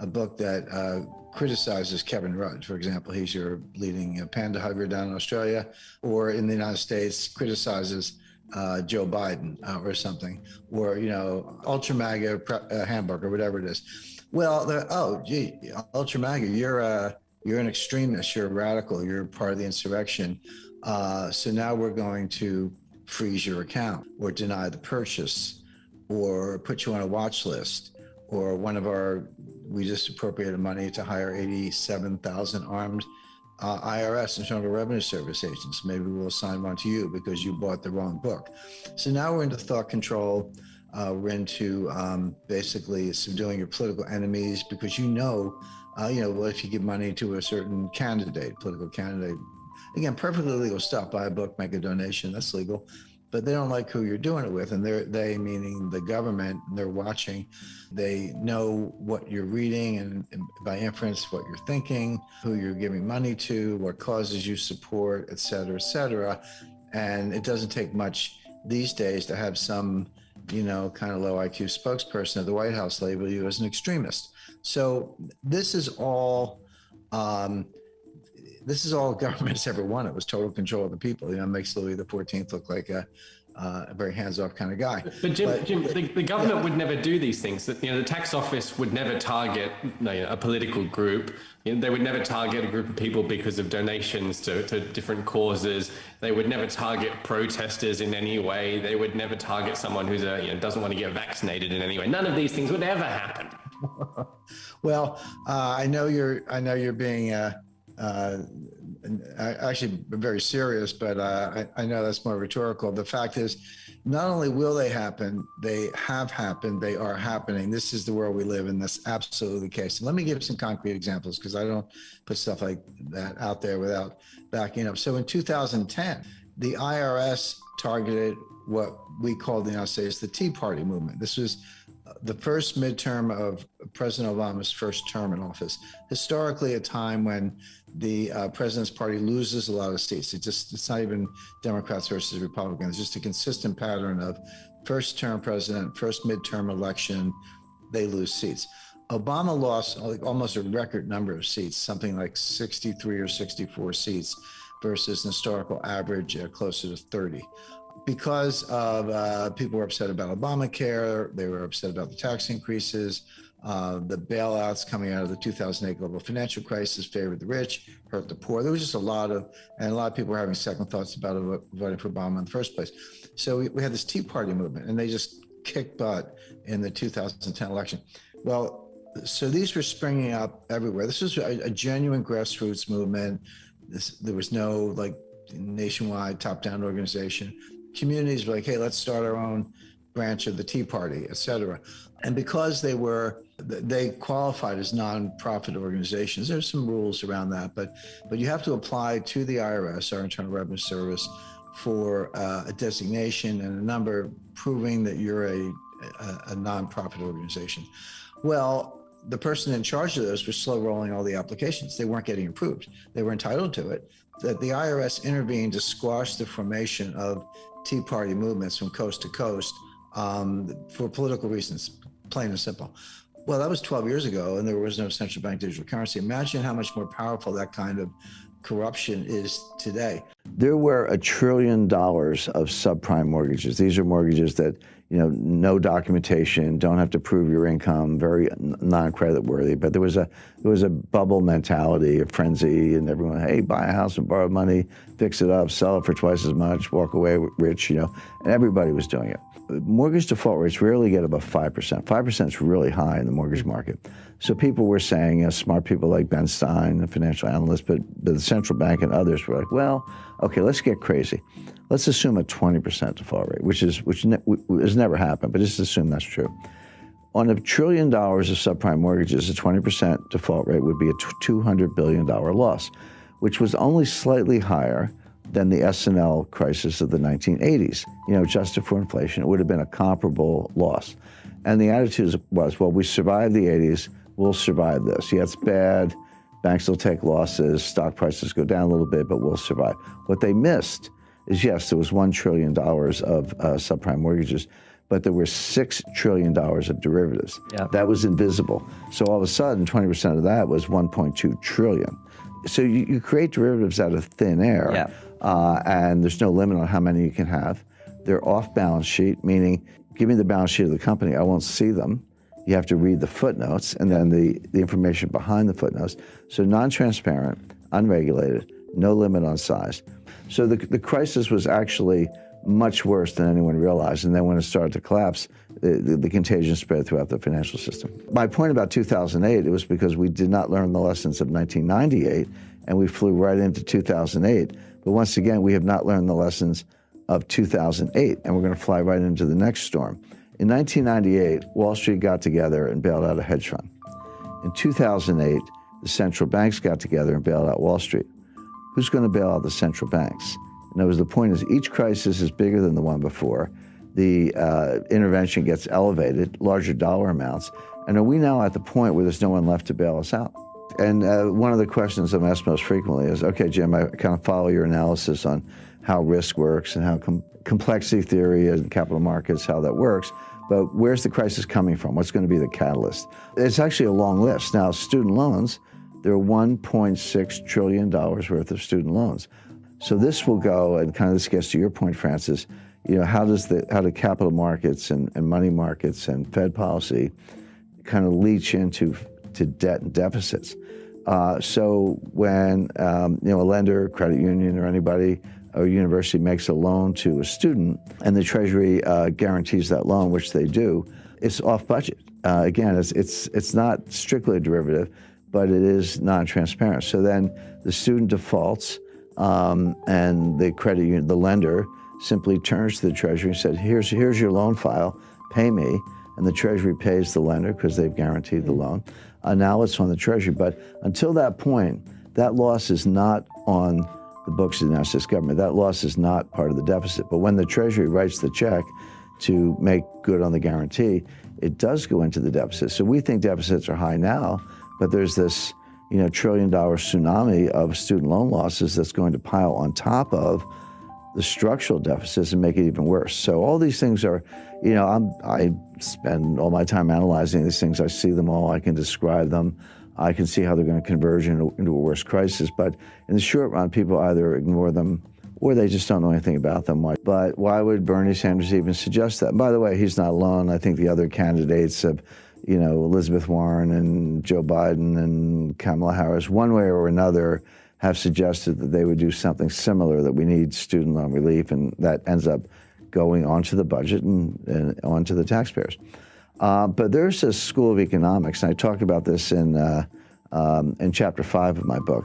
book that criticizes Kevin Rudd, for example. He's your leading panda hugger down in Australia, or in the United States, criticizes Joe Biden or something, or, Ultra MAGA hamburger, whatever it is. Well, Ultra MAGA, you're an extremist, you're a radical, you're part of the insurrection. So now we're going to freeze your account or deny the purchase or put you on a watch list, or we just appropriated money to hire 87,000 armed IRS, Internal Revenue Service agents. Maybe we'll assign one to you because you bought the wrong book. So now we're into thought control. We're into basically subduing your political enemies because well, if you give money to a certain political candidate, again, perfectly legal stuff, buy a book, make a donation, that's legal. But they don't like who you're doing it with. And they meaning the government, they're watching. They know what you're reading and by inference, what you're thinking, who you're giving money to, what causes you support, et cetera, et cetera. And it doesn't take much these days to have some, kind of low IQ spokesperson at the White House label you as an extremist. So this is all this is all government's ever wanted, was total control of the people. Makes Louis XIV look like a very hands-off kind of guy. But Jim, the government would never do these things. The tax office would never target a political group. They would never target a group of people because of donations to different causes. They would never target protesters in any way. They would never target someone who's doesn't want to get vaccinated in any way. None of these things would ever happen. Well, I know you're being actually very serious, but I know that's more rhetorical. The fact is, not only will they happen, they have happened, they are happening. This is the world we live in. That's absolutely the case. And let me give some concrete examples, because I don't put stuff like that out there without backing up. So in 2010, the IRS targeted what we call in the United States the Tea Party movement. This was the first midterm of President Obama's first term in office. Historically, a time when the president's party loses a lot of seats. It's not even Democrats versus Republicans. It's just a consistent pattern of first term president, first midterm election, they lose seats. Obama lost almost a record number of seats, something like 63 or 64 seats versus an historical average closer to 30. Because of people were upset about Obamacare, they were upset about the tax increases, the bailouts coming out of the 2008 global financial crisis favored the rich, hurt the poor. There was just a lot of people were having second thoughts about voting for Obama in the first place. So we had this Tea Party movement, and they just kicked butt in the 2010 election. Well, so these were springing up everywhere. This was a genuine grassroots movement. There was no nationwide top-down organization. Communities were like, hey, let's start our own branch of the Tea Party, et cetera. And because they qualified as nonprofit organizations, there's some rules around that, but you have to apply to the IRS, our Internal Revenue Service, for a designation and a number proving that you're a nonprofit organization. Well, the person in charge of those was slow rolling all the applications. They weren't getting approved. They were entitled to it. That the IRS intervened to squash the formation of Tea Party movements from coast to coast for political reasons, plain and simple. Well, that was 12 years ago, and there was no central bank digital currency. Imagine how much more powerful that kind of corruption is today. There were $1 trillion of subprime mortgages. These are mortgages that, no documentation, don't have to prove your income, very non-credit worthy. But there was a bubble mentality, a frenzy, and everyone, hey, buy a house and borrow money, fix it up, sell it for twice as much, walk away rich, and everybody was doing it. Mortgage default rates rarely get above 5%. 5% is really high in the mortgage market. So people were saying, smart people like Ben Stein, the financial analyst, but the central bank and others were like, well, okay, let's get crazy. Let's assume a 20% default rate, which has never happened, but just assume that's true. On $1 trillion of subprime mortgages, a 20% default rate would be a $200 billion loss, which was only slightly higher than the S&L crisis of the 1980s. Adjusted for inflation, it would have been a comparable loss. And the attitude was, well, we survived the 80s, we'll survive this. Yeah, it's bad, banks will take losses, stock prices go down a little bit, but we'll survive. What they missed is, yes, there was $1 trillion of subprime mortgages, but there were $6 trillion of derivatives. Yeah. That was invisible. So all of a sudden, 20% of that was $1.2 trillion. So you create derivatives out of thin air, and there's no limit on how many you can have. They're off balance sheet, meaning give me the balance sheet of the company, I won't see them. You have to read the footnotes and then the information behind the footnotes. So non-transparent, unregulated, no limit on size. So the crisis was actually much worse than anyone realized. And then when it started to collapse, the contagion spread throughout the financial system. My point about 2008, it was because we did not learn the lessons of 1998, and we flew right into 2008. But once again, we have not learned the lessons of 2008, and we're going to fly right into the next storm. In 1998, Wall Street got together and bailed out a hedge fund. In 2008, the central banks got together and bailed out Wall Street. Who's going to bail out the central banks? In other words, the point is each crisis is bigger than the one before. The intervention gets elevated, larger dollar amounts. And are we now at the point where there's no one left to bail us out? And one of the questions I'm asked most frequently is, okay, Jim, I kind of follow your analysis on how risk works and how complexity theory and capital markets, how that works. But where's the crisis coming from? What's going to be the catalyst? It's actually a long list. Now, student loans, there are $1.6 trillion worth of student loans. So this will go, and kind of this gets to your point, Francis, how do capital markets and money markets and Fed policy kind of leach into debt and deficits? So when a lender, credit union, or anybody, or university makes a loan to a student, and the Treasury guarantees that loan, which they do, it's off budget. Again, it's not strictly a derivative, but it is non-transparent. So then the student defaults, and the credit union, the lender, simply turns to the Treasury and said, here's your loan file, pay me. And the Treasury pays the lender because they've guaranteed the loan. Now it's on the Treasury. But until that point, that loss is not on the books of the United States government. That loss is not part of the deficit. But when the Treasury writes the check to make good on the guarantee, it does go into the deficit. So we think deficits are high now, but there's this $1 trillion tsunami of student loan losses that's going to pile on top of the structural deficits and make it even worse. So all these things are, I spend all my time analyzing these things. I see them all. I can describe them. I can see how they're going to converge into a worse crisis. But in the short run, people either ignore them or they just don't know anything about them. But why would Bernie Sanders even suggest that? And by the way, he's not alone. I think the other candidates of, Elizabeth Warren and Joe Biden and Kamala Harris, one way or another, have suggested that they would do something similar, that we need student loan relief, and that ends up going onto the budget and onto the taxpayers. But there's a school of economics, and I talk about this in chapter 5 of my book.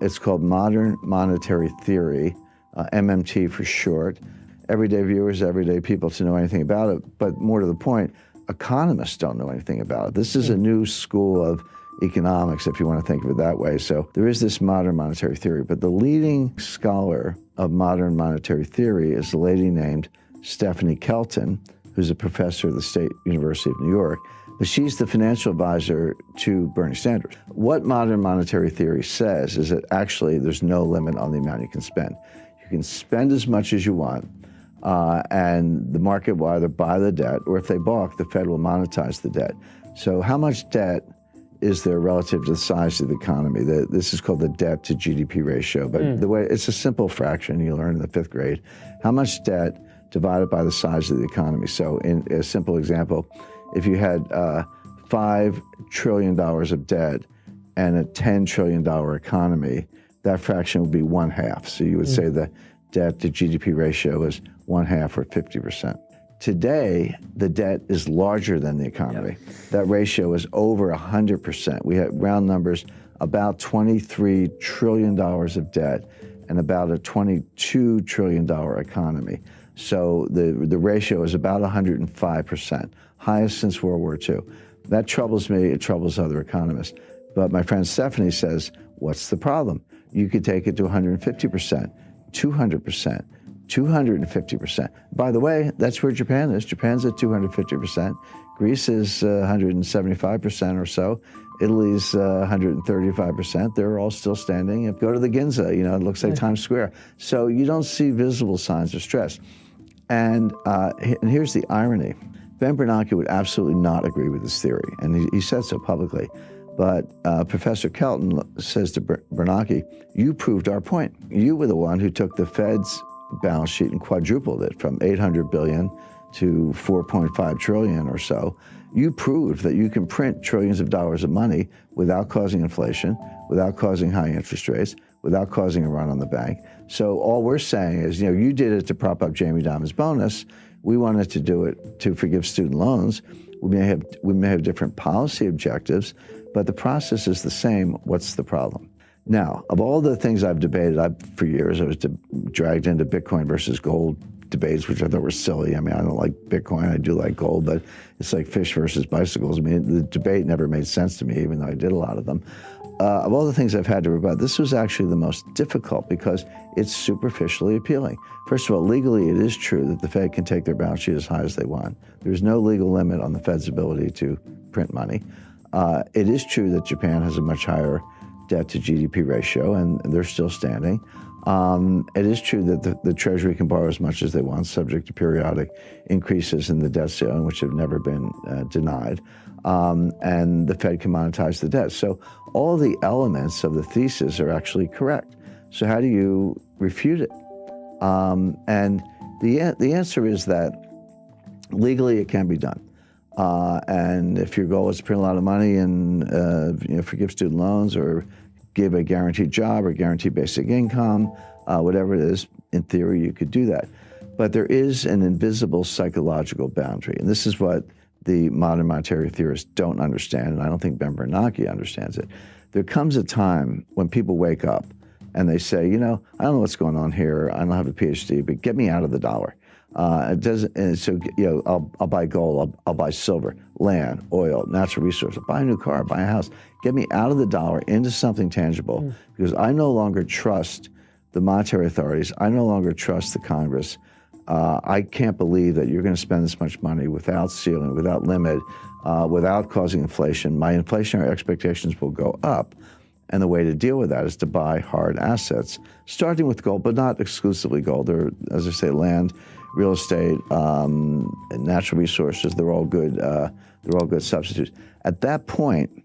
It's called Modern Monetary Theory, MMT for short. Everyday viewers, everyday people to know anything about it, but more to the point, economists don't know anything about it. This is a new school of economics, if you want to think of it that way. So there is this modern monetary theory, but the leading scholar of modern monetary theory is a lady named Stephanie Kelton, who's a professor at the State University of New York. But she's the financial advisor to Bernie Sanders. What modern monetary theory says is that actually there's no limit on the amount you can spend. You can spend as much as you want, and the market will either buy the debt, or if they balk, the Fed will monetize the debt. So how much debt is there relative to the size of the economy? This is called the debt to GDP ratio, but the way it's a simple fraction you learn in the 5th grade. How much debt divided by the size of the economy? So in a simple example, if you had $5 trillion of debt and a $10 trillion economy, that fraction would be 1/2. So you would say the debt to GDP ratio is 1/2 or 50%. Today, the debt is larger than the economy. Yep. That ratio is over 100%. We have round numbers, about $23 trillion of debt and about a $22 trillion economy. So the ratio is about 105%, highest since World War II. That troubles me, it troubles other economists. But my friend Stephanie says, what's the problem? You could take it to 150%, 200%. 250%. By the way, that's where Japan is. Japan's at 250%. Greece is 175% or so. Italy's 135%. They're all still standing. Go to the Ginza, it looks like Times Square. So you don't see visible signs of stress. And here's the irony. Ben Bernanke would absolutely not agree with this theory, and he said so publicly. But Professor Kelton says to Bernanke, you proved our point. You were the one who took the Fed's balance sheet and quadrupled it from 800 billion to 4.5 trillion or so. You proved that you can print trillions of dollars of money without causing inflation, without causing high interest rates, without causing a run on the bank. So all we're saying is, you did it to prop up Jamie Dimon's bonus. We wanted to do it to forgive student loans. We may have different policy objectives, but the process is the same. What's the problem? Now, of all the things I've debated, for years I was dragged into Bitcoin versus gold debates, which I thought were silly. I mean, I don't like Bitcoin, I do like gold, but it's like fish versus bicycles. I mean, the debate never made sense to me, even though I did a lot of them. Of all the things I've had to rebut, this was actually the most difficult because it's superficially appealing. First of all, legally, it is true that the Fed can take their balance sheet as high as they want. There's no legal limit on the Fed's ability to print money. It is true that Japan has a much higher debt to GDP ratio, and they're still standing. It is true that the Treasury can borrow as much as they want, subject to periodic increases in the debt ceiling, which have never been denied. And the Fed can monetize the debt. So all the elements of the thesis are actually correct. So how do you refute it? And the answer is that legally it can be done. And if your goal is to print a lot of money and forgive student loans or give a guaranteed job or guaranteed basic income, whatever it is, in theory you could do that. But there is an invisible psychological boundary, and this is what the modern monetary theorists don't understand, and I don't think Ben Bernanke understands it. There comes a time when people wake up and they say, I don't know what's going on here. I don't have a PhD, but get me out of the dollar. It doesn't. And so, I'll buy gold. I'll buy silver, land, oil, natural resources. I'll buy a new car. I'll buy a house. Get me out of the dollar into something tangible, because I no longer trust the monetary authorities. I no longer trust the Congress. I can't believe that you're going to spend this much money without ceiling, without limit, without causing inflation. My inflationary expectations will go up. And the way to deal with that is to buy hard assets, starting with gold, but not exclusively gold. There, as I say, land, real estate, natural resources. They're all good. They're all good substitutes. At that point,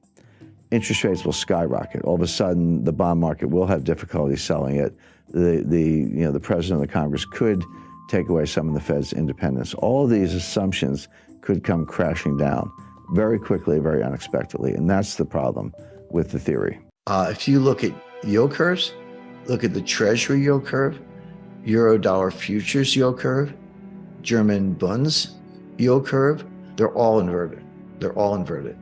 interest rates will skyrocket. All of a sudden, the bond market will have difficulty selling it. The president of the Congress could take away some of the Fed's independence. All of these assumptions could come crashing down very quickly, very unexpectedly, and that's the problem with the theory. If you look at yield curves, look at the Treasury yield curve, Euro-dollar futures yield curve, German Bunds yield curve, they're all inverted. They're all inverted.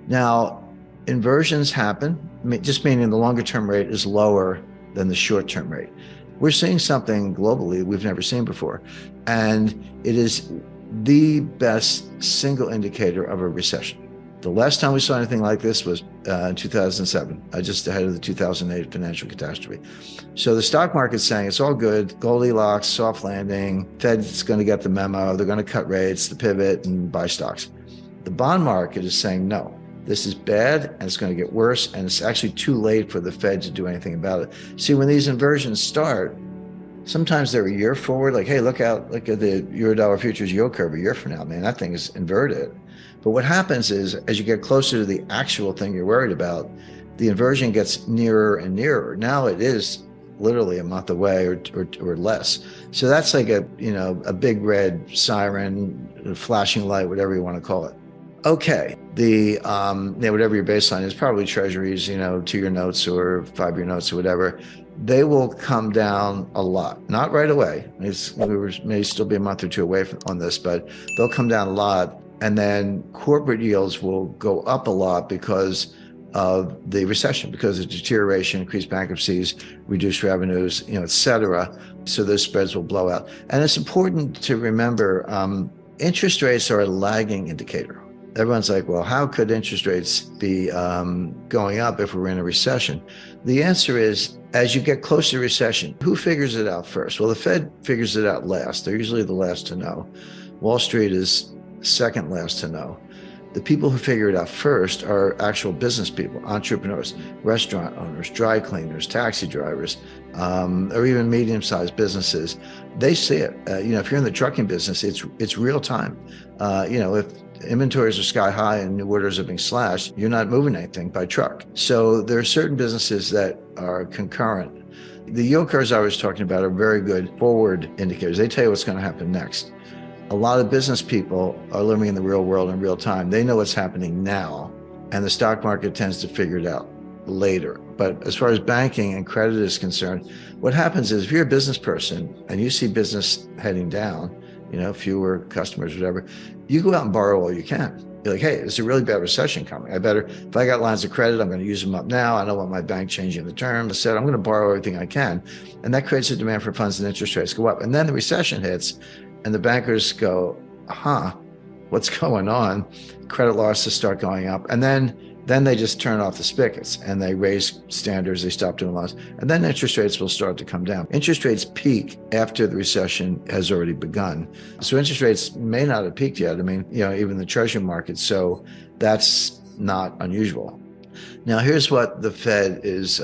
Now, inversions happen, just meaning the longer-term rate is lower than the short-term rate. We're seeing something globally we've never seen before, and it is the best single indicator of a recession. The last time we saw anything like this was in 2007, just ahead of the 2008 financial catastrophe. So the stock market's saying it's all good, Goldilocks, soft landing, Fed's going to get the memo, they're going to cut rates, the pivot, and buy stocks. The bond market is saying no. This is bad, and it's going to get worse, and it's actually too late for the Fed to do anything about it. See, when these inversions start, sometimes they're a year forward, like, hey, look at the Euro-dollar futures yield curve a year from now, man, that thing is inverted. But what happens is, as you get closer to the actual thing you're worried about, the inversion gets nearer and nearer. Now it is literally a month away or less. So that's like a big red siren, a flashing light, whatever you want to call it. Okay, whatever your baseline is, probably treasuries, 2-year notes or 5-year notes or whatever, they will come down a lot. Not right away. We may still be a month or two away on this, but they'll come down a lot. And then corporate yields will go up a lot because of the recession, because of deterioration, increased bankruptcies, reduced revenues, et cetera. So those spreads will blow out. And it's important to remember, interest rates are a lagging indicator. Everyone's like, well, how could interest rates be going up if we're in a recession? The answer is, as you get closer to recession, who figures it out first? Well, the Fed figures it out last. They're usually the last to know. Wall Street is second last to know. The people who figure it out first are actual business people, entrepreneurs, restaurant owners, dry cleaners, taxi drivers, or even medium-sized businesses. They see it. If you're in the trucking business, it's real time. If inventories are sky high and new orders are being slashed, you're not moving anything by truck. So there are certain businesses that are concurrent. The yield curves I was talking about are very good forward indicators. They tell you what's going to happen next. A lot of business people are living in the real world in real time. They know what's happening now, and the stock market tends to figure it out later. But as far as banking and credit is concerned, what happens is if you're a business person and you see business heading down, fewer customers, whatever, you go out and borrow all you can. You're like, hey, there's a really bad recession coming. If I got lines of credit, I'm going to use them up now. I don't want my bank changing the terms. I said, I'm going to borrow everything I can. And that creates a demand for funds, and interest rates go up. And then the recession hits, and the bankers go, what's going on? Credit losses start going up. And then they just turn off the spigots and they raise standards, they stop doing loans. And then interest rates will start to come down. Interest rates peak after the recession has already begun. So interest rates may not have peaked yet. Even the treasury market. So that's not unusual. Now, here's what the Fed is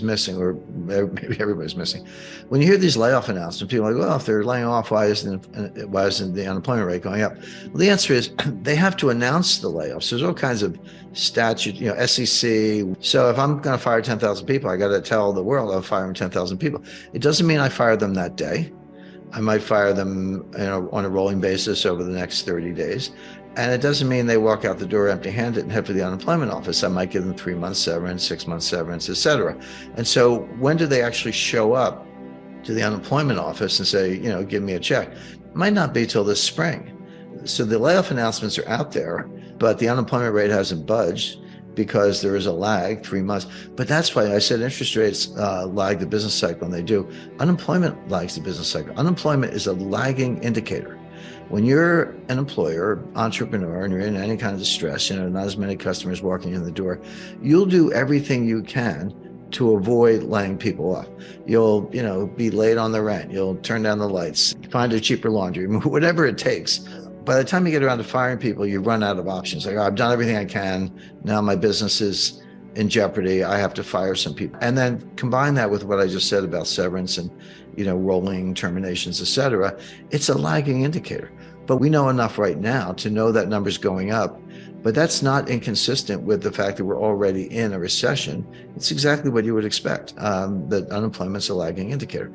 missing, or maybe everybody's missing. When you hear these layoff announcements, people are like, well, if they're laying off, why isn't the unemployment rate going up? Well, the answer is they have to announce the layoffs. There's all kinds of statute, SEC. So if I'm going to fire 10,000 people, I got to tell the world I'm firing 10,000 people. It doesn't mean I fire them that day. I might fire them on a rolling basis over the next 30 days. And it doesn't mean they walk out the door empty-handed and head for the unemployment office. I might give them 3 months severance, 6 months severance, et cetera. And so when do they actually show up to the unemployment office and say, give me a check? It might not be till this spring. So the layoff announcements are out there, but the unemployment rate hasn't budged because there is a lag, 3 months. But that's why I said interest rates lag the business cycle, and they do. Unemployment lags the business cycle. Unemployment is a lagging indicator. When you're an employer, entrepreneur, and you're in any kind of distress, not as many customers walking in the door, you'll do everything you can to avoid laying people off. You'll, be late on the rent. You'll turn down the lights, find a cheaper laundry, whatever it takes. By the time you get around to firing people, you run out of options. Like, I've done everything I can. Now my business is in jeopardy. I have to fire some people. And then combine that with what I just said about severance and, rolling terminations, et cetera. It's a lagging indicator. But we know enough right now to know that number's going up. But that's not inconsistent with the fact that we're already in a recession. It's exactly what you would expect, that unemployment's a lagging indicator.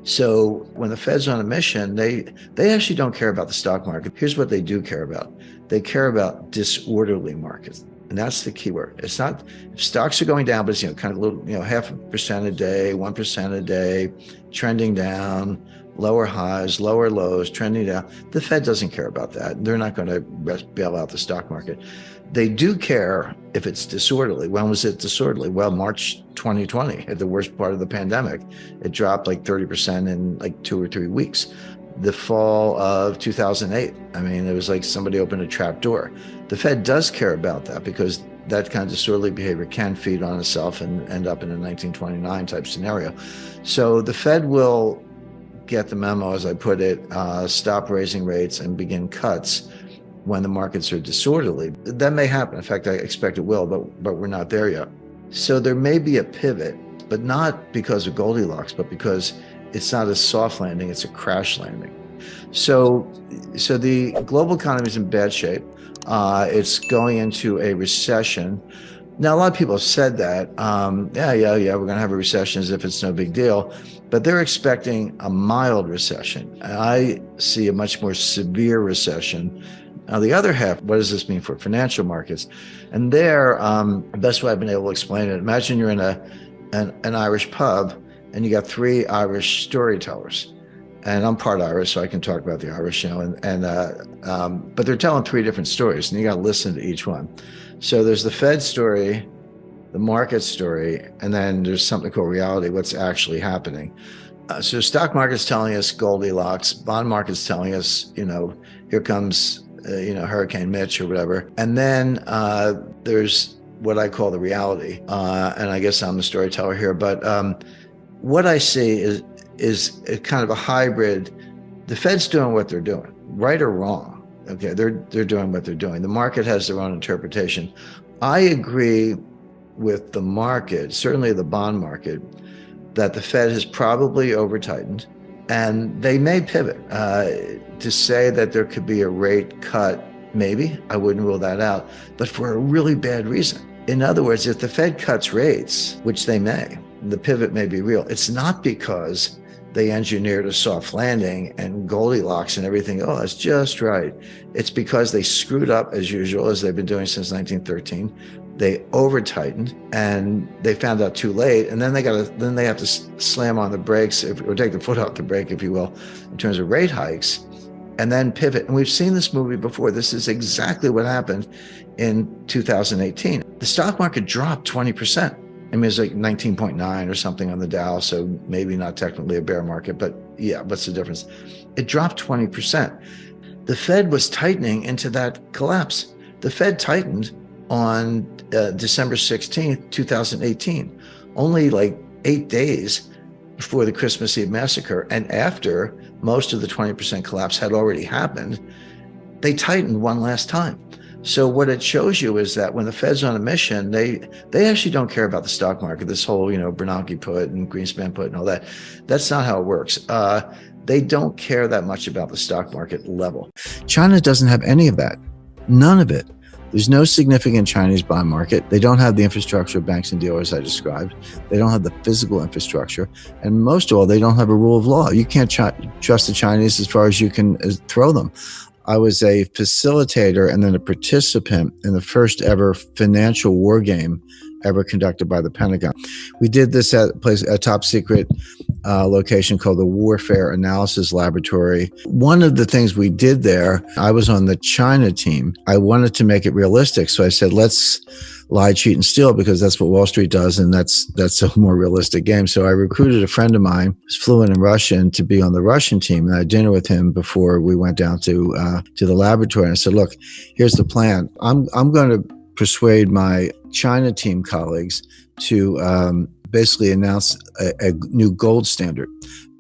So when the Fed's on a mission, they actually don't care about the stock market. Here's what they do care about. They care about disorderly markets. And that's the key word. It's not, if stocks are going down, but it's, kind of little, 0.5% a day, 1% a day, trending down, lower highs, lower lows, trending down. The Fed doesn't care about that. They're not going to bail out the stock market. They do care if it's disorderly. When was it disorderly? Well, March 2020, at the worst part of the pandemic, it dropped like 30% in like 2 or 3 weeks. The fall of 2008, it was like somebody opened a trap door. The Fed does care about that because that kind of disorderly behavior can feed on itself and end up in a 1929 type scenario. So the Fed will get the memo, as I put it, stop raising rates and begin cuts when the markets are disorderly. That may happen. In fact, I expect it will, but we're not there yet. So there may be a pivot, but not because of Goldilocks, but because it's not a soft landing, it's a crash landing. So the global economy is in bad shape. It's going into a recession. Now, a lot of people have said that, we're going to have a recession as if it's no big deal, but they're expecting a mild recession. And I see a much more severe recession. Now, the other half, what does this mean for financial markets? And there, the best way I've been able to explain it, imagine you're in an Irish pub and you got 3 Irish storytellers. And I'm part Irish, so I can talk about the Irish, but they're telling 3 different stories, and you got to listen to each one. So there's the Fed story, the market story, and then there's something called reality, what's actually happening. So stock market's telling us Goldilocks, bond market's telling us, here comes, Hurricane Mitch or whatever. And then there's what I call the reality. And I guess I'm the storyteller here, but what I see is a kind of a hybrid. The Fed's doing what they're doing, right or wrong. Okay, they're doing what they're doing. The market has their own interpretation. I agree with the market, certainly the bond market, that the Fed has probably over-tightened, and they may pivot. To say that there could be a rate cut, maybe, I wouldn't rule that out, but for a really bad reason. In other words, if the Fed cuts rates, which they may, the pivot may be real. It's not because they engineered a soft landing and Goldilocks and everything. Oh, that's just right. It's because they screwed up as usual, as they've been doing since 1913. They over-tightened and they found out too late. And then they have to slam on the brakes or take the foot off the brake, if you will, in terms of rate hikes, and then pivot. And we've seen this movie before. This is exactly what happened in 2018. The stock market dropped 20%. It's like 19.9 or something on the Dow, so maybe not technically a bear market, but yeah, what's the difference? It dropped 20%. The Fed was tightening into that collapse. The Fed tightened on December 16th, 2018, only like 8 days before the Christmas Eve massacre, and after most of the 20% collapse had already happened. They tightened one last time. So what it shows you is that when the Fed's on a mission, they actually don't care about the stock market. This whole, Bernanke put and Greenspan put and all that. That's not how it works. They don't care that much about the stock market level. China doesn't have any of that. None of it. There's no significant Chinese bond market. They don't have the infrastructure of banks and dealers I described. They don't have the physical infrastructure. And most of all, they don't have a rule of law. You can't trust the Chinese as far as you can throw them. I was a facilitator and then a participant in the first ever financial war game ever conducted by the Pentagon. We did this at a top secret location called the Warfare Analysis Laboratory. One of the things we did there, I was on the China team. I wanted to make it realistic. So I said, let's lie, cheat, and steal, because that's what Wall Street does, and that's a more realistic game. So I recruited a friend of mine who's fluent in Russian to be on the Russian team, and I had dinner with him before we went down to the laboratory. And I said, look, here's the plan. I'm going to persuade my China team colleagues to basically announce a new gold standard.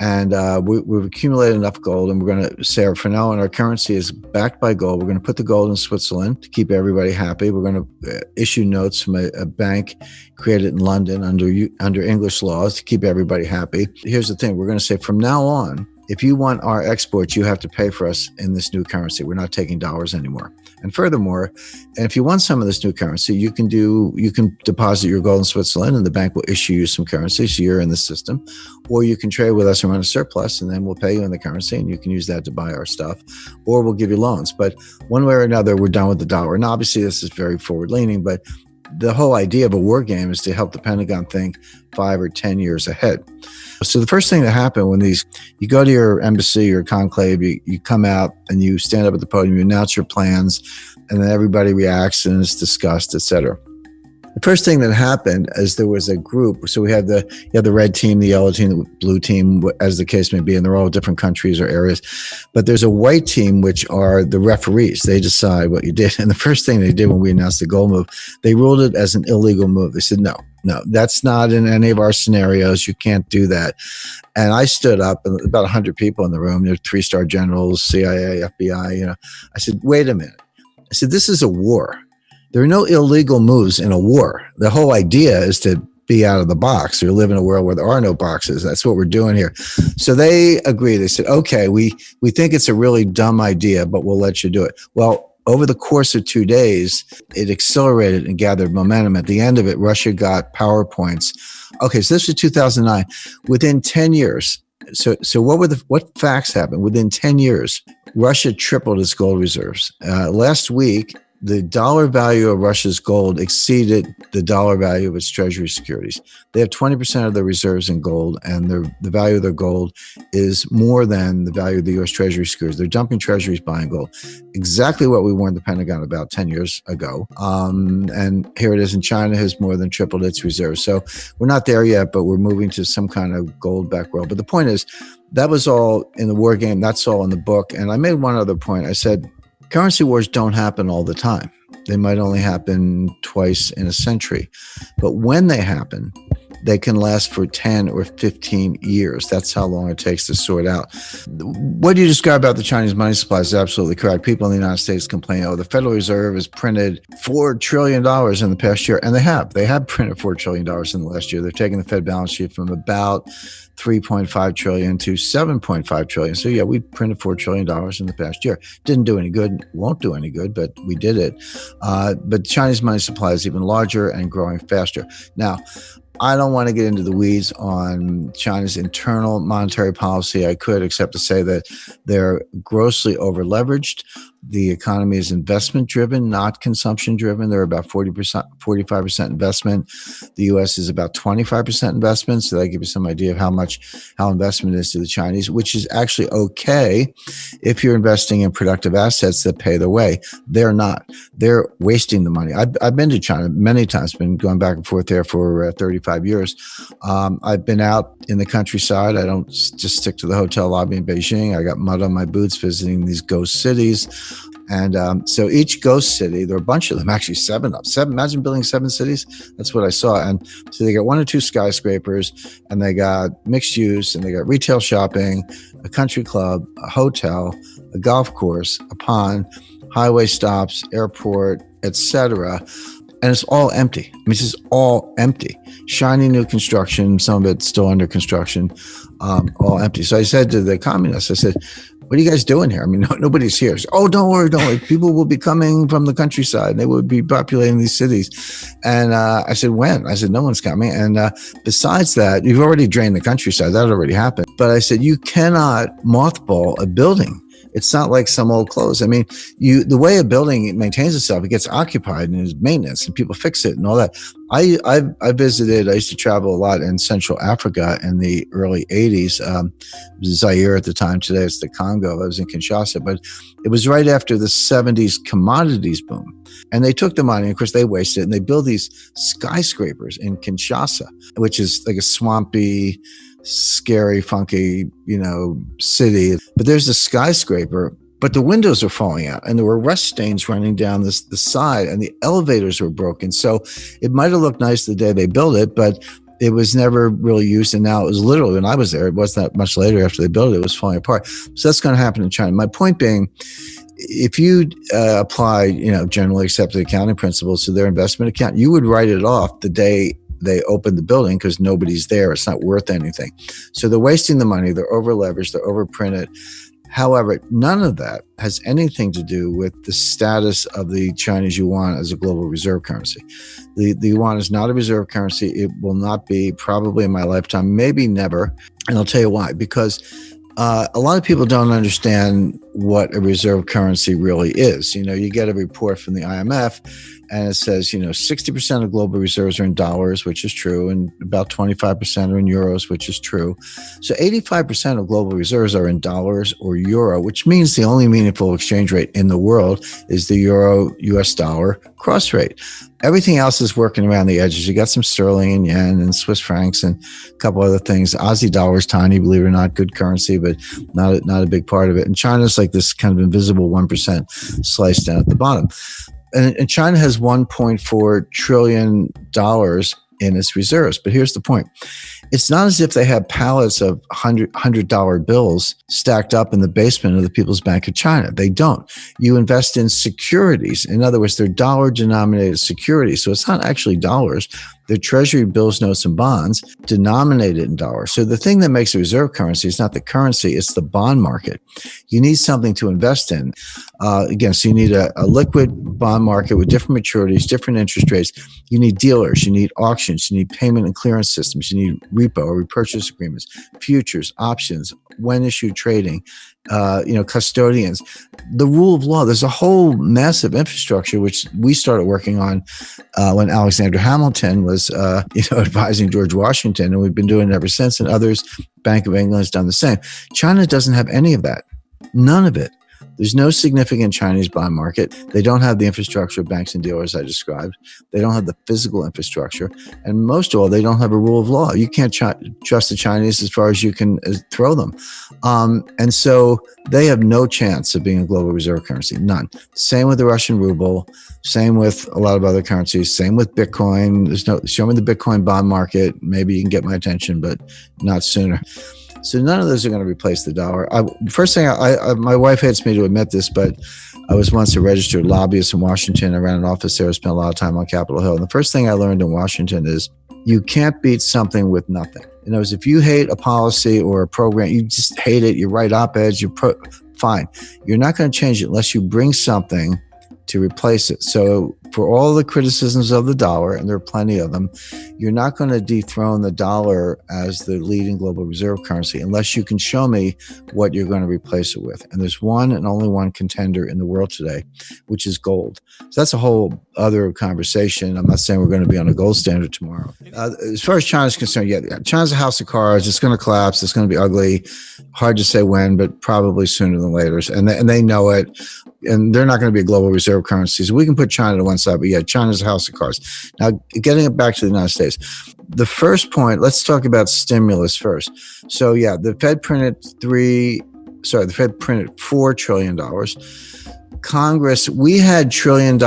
And we've accumulated enough gold, and we're going to say, for now on, our currency is backed by gold. We're going to put the gold in Switzerland to keep everybody happy. We're going to issue notes from a bank created in London under English laws to keep everybody happy. Here's the thing. We're going to say, from now on, if you want our exports, you have to pay for us in this new currency. We're not taking dollars anymore. And furthermore, and if you want some of this new currency, you can deposit your gold in Switzerland and the bank will issue you some currency, so you're in the system. Or you can trade with us and run a surplus, and then we'll pay you in the currency and you can use that to buy our stuff. Or we'll give you loans. But one way or another, we're done with the dollar. And obviously this is very forward-leaning, but the whole idea of a war game is to help the Pentagon think 5 or 10 years ahead. So the first thing that happened when you go to your embassy or conclave, you come out and you stand up at the podium, you announce your plans, and then everybody reacts and is discussed, et cetera. The first thing that happened is there was a group. So you have the red team, the yellow team, the blue team, as the case may be, and they're all different countries or areas. But there's a white team, which are the referees. They decide what you did. And the first thing they did when we announced the gold move, they ruled it as an illegal move. They said, no, that's not in any of our scenarios. You can't do that. And I stood up, and about 100 people in the room, there were 3-star generals, CIA, FBI, I said, wait a minute. I said, this is a war. There are no illegal moves in a war. The whole idea is to be out of the box, or live in a world where there are no boxes. That's what we're doing here. So they agreed. They said, okay, we think it's a really dumb idea, but we'll let you do it. Well, over the course of 2 days, it accelerated and gathered momentum. At the end of it, Russia got PowerPoints. Okay, so this was 2009. Within 10 years, so what facts happened? Within 10 years, Russia tripled its gold reserves. Last week, the dollar value of Russia's gold exceeded the dollar value of its treasury securities. They have 20% of their reserves in gold, and the value of their gold is more than the value of the U.S. treasury securities. They're dumping treasuries, buying gold. Exactly what we warned the Pentagon about 10 years ago. And here it is, and China has more than tripled its reserves. So we're not there yet, but we're moving to some kind of gold-backed world. But the point is, that was all in the war game. That's all in the book. And I made one other point. I said, currency wars don't happen all the time. They might only happen twice in a century. But when they happen, they can last for 10 or 15 years. That's how long it takes to sort out. What you describe about the Chinese money supply is absolutely correct. People in the United States complain, the Federal Reserve has printed $4 trillion in the past year. And they have printed $4 trillion in the last year. They've taken the Fed balance sheet from about 3.5 trillion to 7.5 trillion. So yeah, we printed $4 trillion in the past year. Didn't do any good, won't do any good, but we did it. But Chinese money supply is even larger and growing faster. Now, I don't want to get into the weeds on China's internal monetary policy. I could, except to say that they're grossly over-leveraged. The economy is investment-driven, not consumption-driven. They're about 45% investment. The U.S. is about 25% investment. So that gives you some idea of how investment is to the Chinese, which is actually okay if you're investing in productive assets that pay the way. They're not. They're wasting the money. I've been to China many times, been going back and forth there for 35 years. I've been out in the countryside. I don't just stick to the hotel lobby in Beijing. I got mud on my boots visiting these ghost cities. And so each ghost city, there are a bunch of them, actually seven. Imagine building 7 cities. That's what I saw. And so they got 1 or 2 skyscrapers, and they got mixed use, and they got retail shopping, a country club, a hotel, a golf course, a pond, highway stops, airport, etc. And it's all empty. I mean, it's just all empty. Shiny new construction, some of it's still under construction, all empty. So I said to the communists, I said, what are you guys doing here? I mean, nobody's here. Said, oh, don't worry. People will be coming from the countryside. They will be populating these cities. And I said, when? I said, no one's coming. And besides that, you've already drained the countryside. That already happened. But I said, you cannot mothball a building. It's not like some old clothes. I mean, the way a building maintains itself, it gets occupied and there's maintenance and people fix it and all that. I visited, I used to travel a lot in Central Africa in the early 80s. It was Zaire at the time. Today it's the Congo. I was in Kinshasa, but it was right after the 70s commodities boom. And they took the money, of course they wasted it, and they built these skyscrapers in Kinshasa, which is like a swampy, scary, funky, city. But there's a skyscraper, but the windows are falling out and there were rust stains running down the side and the elevators were broken. So it might have looked nice the day they built it, but it was never really used. And now it was literally, when I was there, it wasn't that much later after they built it, it was falling apart. So that's going to happen in China. My point being, if you apply, generally accepted accounting principles to their investment account, you would write it off the day they open the building because nobody's there. It's not worth anything. So they're wasting the money. They're over leveraged. They're overprinted. However, none of that has anything to do with the status of the Chinese yuan as a global reserve currency. The yuan is not a reserve currency. It will not be probably in my lifetime, maybe never. And I'll tell you why. Because a lot of people don't understand what a reserve currency really is. You get a report from the IMF and it says, 60% of global reserves are in dollars, which is true, and about 25% are in euros, which is true. So 85% of global reserves are in dollars or euro, which means the only meaningful exchange rate in the world is the euro US dollar cross rate. Everything else is working around the edges. You got some sterling and yen and Swiss francs and a couple other things. Aussie dollar is tiny, believe it or not, good currency, but not a big part of it. And China's like this kind of invisible 1% sliced down at the bottom. And China has $1.4 trillion in its reserves. But here's the point. It's not as if they have pallets of $100 bills stacked up in the basement of the People's Bank of China. They don't. You invest in securities. In other words, they're dollar-denominated securities. So it's not actually dollars. They're treasury bills, notes, and bonds denominated in dollars. So the thing that makes a reserve currency is not the currency, it's the bond market. You need something to invest in. Again, so you need a liquid bond market with different maturities, different interest rates. You need dealers, you need auctions, you need payment and clearance systems, you need repo or repurchase agreements, futures, options, when issued trading, custodians, the rule of law. There's a whole massive infrastructure, which we started working on when Alexander Hamilton was, advising George Washington, and we've been doing it ever since. And others, Bank of England has done the same. China doesn't have any of that. None of it. There's no significant Chinese bond market. They don't have the infrastructure of banks and dealers I described. They don't have the physical infrastructure. And most of all, they don't have a rule of law. You can't trust the Chinese as far as you can throw them. And so they have no chance of being a global reserve currency, none. Same with the Russian ruble, same with a lot of other currencies, same with Bitcoin. Show me the Bitcoin bond market. Maybe you can get my attention, but not sooner. So none of those are going to replace the dollar. First thing, my wife hates me to admit this, but I was once a registered lobbyist in Washington. I ran an office there. I spent a lot of time on Capitol Hill. And the first thing I learned in Washington is you can't beat something with nothing. In other words, if you hate a policy or a program, you just hate it, you write op-eds, fine. You're not going to change it unless you bring something to replace it. So for all the criticisms of the dollar, and there are plenty of them, you're not going to dethrone the dollar as the leading global reserve currency unless you can show me what you're going to replace it with. And there's one and only one contender in the world today, which is gold. So that's a whole other conversation. I'm not saying we're going to be on a gold standard tomorrow. As far as China's concerned, China's a house of cards. It's going to collapse. It's going to be ugly. Hard to say when, but probably sooner than later. And they know it. And they're not going to be a global reserve currency. So we can put China to one side, but China's a house of cards. Now, getting it back to the United States, the first point, let's talk about stimulus first. So the Fed printed $4 trillion. Congress, we had $1 trillion,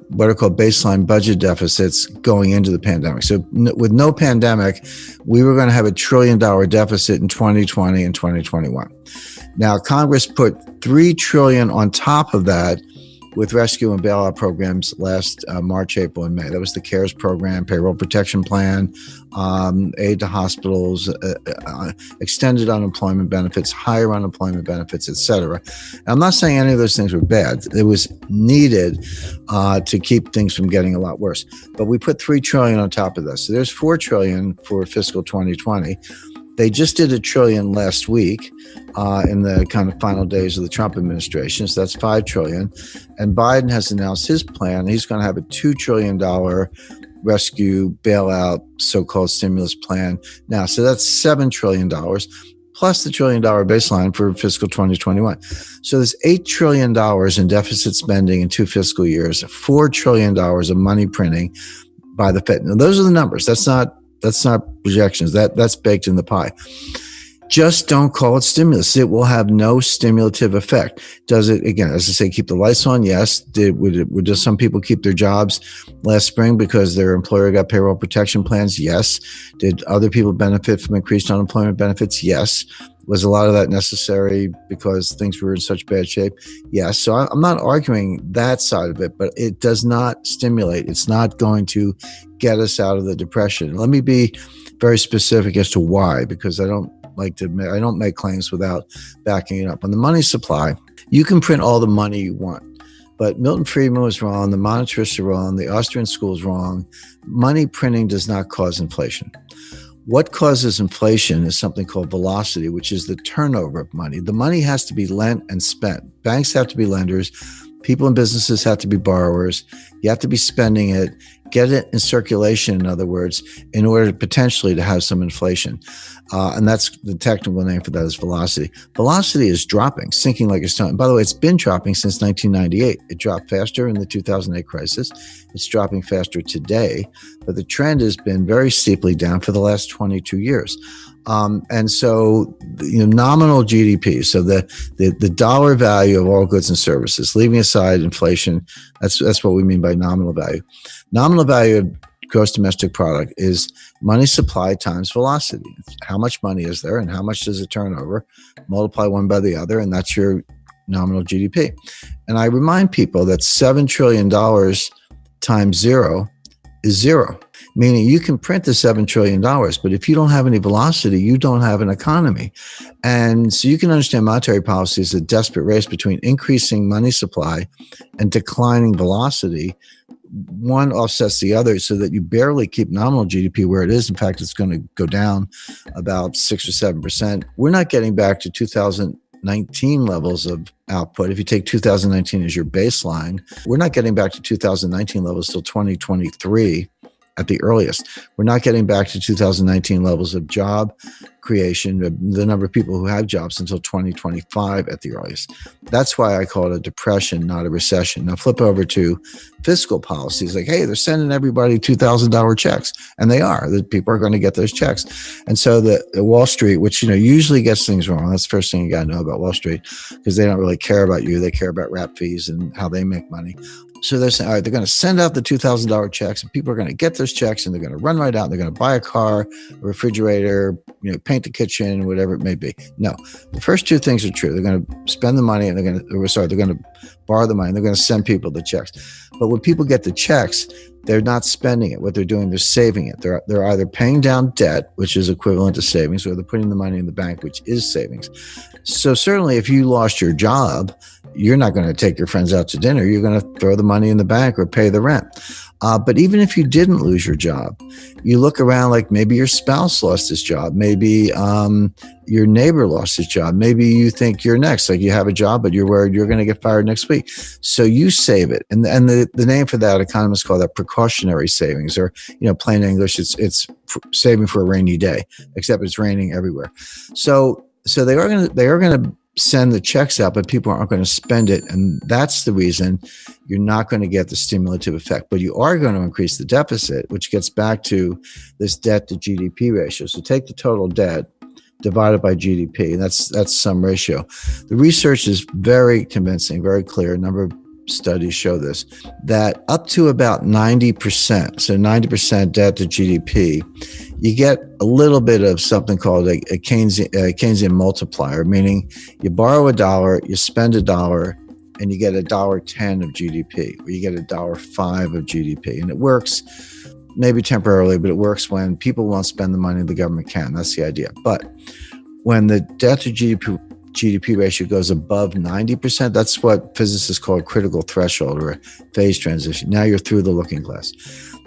what are called baseline budget deficits going into the pandemic. So with no pandemic, we were going to have $1 trillion deficit in 2020 and 2021. Now, Congress put $3 trillion on top of that with rescue and bailout programs last March, April, and May. That was the CARES program, payroll protection plan, aid to hospitals, extended unemployment benefits, higher unemployment benefits, et cetera. I'm not saying any of those things were bad. It was needed to keep things from getting a lot worse. But we put $3 trillion on top of this. So there's $4 trillion for fiscal 2020. They just did $1 trillion last week in the kind of final days of the Trump administration. So that's $5 trillion. And Biden has announced his plan. He's going to have a $2 trillion rescue bailout, so-called stimulus plan now. So that's $7 trillion plus the $1 trillion baseline for fiscal 2021. So there's $8 trillion in deficit spending in 2 fiscal years, $4 trillion of money printing by the Fed. Now, those are the numbers. That's not projections. That's baked in the pie. Just don't call it stimulus. It will have no stimulative effect. Does it, again, as I say, keep the lights on? Yes. Would some people keep their jobs last spring because their employer got payroll protection plans? Yes. Did other people benefit from increased unemployment benefits? Yes. Was a lot of that necessary because things were in such bad shape? Yes. So I'm not arguing that side of it, but it does not stimulate. It's not going to get us out of the depression. Let me be very specific as to why, because I don't make claims without backing it up. On the money supply, you can print all the money you want, but Milton Friedman was wrong. The monetarists are wrong. The Austrian school is wrong. Money printing does not cause inflation. What causes inflation is something called velocity, which is the turnover of money. The money has to be lent and spent. Banks have to be lenders. People and businesses have to be borrowers. You have to be spending it, get it in circulation, in other words, in order to potentially to have some inflation. And that's the technical name for that is velocity. Velocity is dropping, sinking like a stone. By the way, it's been dropping since 1998. It dropped faster in the 2008 crisis. It's dropping faster today, but the trend has been very steeply down for the last 22 years. And so, nominal GDP, so the dollar value of all goods and services, leaving aside inflation, that's what we mean by nominal value. Nominal value of gross domestic product is money supply times velocity. How much money is there and how much does it turn over? Multiply one by the other, and that's your nominal GDP. And I remind people that $7 trillion times zero is zero. Meaning you can print the $7 trillion, but if you don't have any velocity, you don't have an economy. And so you can understand monetary policy as a desperate race between increasing money supply and declining velocity. One offsets the other so that you barely keep nominal GDP where it is. In fact, it's going to go down about 6 or 7%. We're not getting back to 2019 levels of output. If you take 2019 as your baseline, we're not getting back to 2019 levels till 2023. At the earliest. We're not getting back to 2019 levels of job creation, the number of people who have jobs until 2025 at the earliest. That's why I call it a depression, not a recession. Now flip over to fiscal policies like, hey, they're sending everybody $2,000 checks. And they are. The people are going to get those checks. And so the Wall Street, which usually gets things wrong. That's the first thing you got to know about Wall Street, because they don't really care about you. They care about rap fees and how they make money. So they're saying, all right, they're going to send out the $2,000 checks and people are going to get those checks and they're going to run right out. And they're going to buy a car, a refrigerator, paint the kitchen, whatever it may be. No, the first two things are true. They're going to spend the money and they're going to borrow the money and they're going to send people the checks. But when people get the checks, they're not spending it. What they're doing, they're saving it. They're either paying down debt, which is equivalent to savings, or they're putting the money in the bank, which is savings. So certainly if you lost your job, you're not going to take your friends out to dinner. You're going to throw the money in the bank or pay the rent. But even if you didn't lose your job, you look around like maybe your spouse lost his job. Maybe your neighbor lost his job. Maybe you think you're next. Like you have a job, but you're worried you're going to get fired next week. So you save it. And the name for that, economists call that precautionary savings, or, plain English, it's saving for a rainy day, except it's raining everywhere. So they are going to send the checks out, but people aren't going to spend it. And that's the reason you're not going to get the stimulative effect. But you are going to increase the deficit, which gets back to this debt to GDP ratio. So take the total debt divided by GDP, and that's some ratio. The research is very convincing, very clear. A number of studies show this, that up to about 90%, so 90% debt to GDP, you get a little bit of something called a Keynesian multiplier, meaning you borrow $1, you spend $1, and you get $1.10 of GDP, or you get $1.05 of GDP. And it works maybe temporarily, but it works when people won't spend the money the government can. That's the idea. But when the debt to GDP ratio goes above 90%, that's what physicists call a critical threshold or a phase transition. Now you're through the looking glass.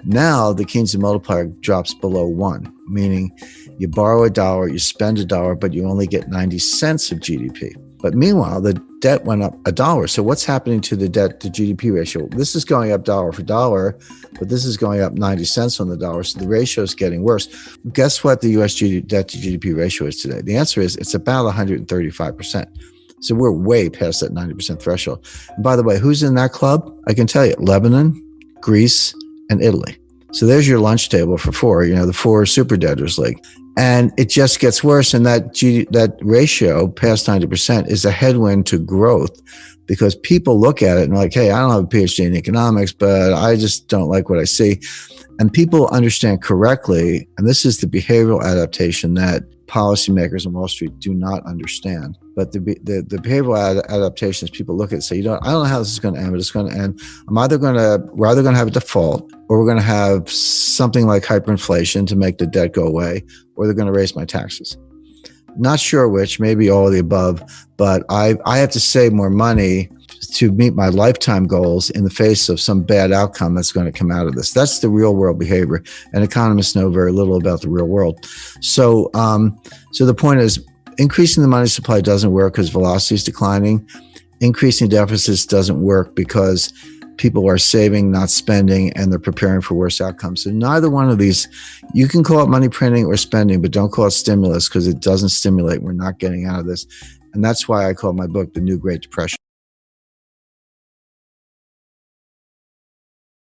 Now the Keynesian multiplier drops below 1, meaning you borrow $1, you spend $1, but you only get 90 cents of GDP. But meanwhile, the debt went up $1. So what's happening to the debt to GDP ratio? This is going up dollar for dollar, but this is going up 90 cents on the dollar. So the ratio is getting worse. Guess what the US debt to GDP ratio is today? The answer is it's about 135%. So we're way past that 90% threshold. And by the way, who's in that club? I can tell you, Lebanon, Greece, and Italy. So there's your lunch table for four, the four super debtors league. And it just gets worse. And that ratio past 90% is a headwind to growth, because people look at it and are like, hey, I don't have a PhD in economics, but I just don't like what I see. And people understand correctly, and this is the behavioral adaptation that policymakers on Wall Street do not understand. But the behavioral adaptations, people look at it and say, I don't know how this is going to end, but it's going to end. We're either going to have a default, or we're going to have something like hyperinflation to make the debt go away, or they're going to raise my taxes. Not sure which, maybe all of the above, but I have to save more money to meet my lifetime goals in the face of some bad outcome that's going to come out of this. That's the real world behavior, and economists know very little about the real world. So the point is, increasing the money supply doesn't work because velocity is declining. Increasing deficits doesn't work because people are saving, not spending, and they're preparing for worse outcomes. So neither one of these, you can call it money printing or spending, but don't call it stimulus, because it doesn't stimulate. We're not getting out of this. And that's why I call my book The New Great Depression.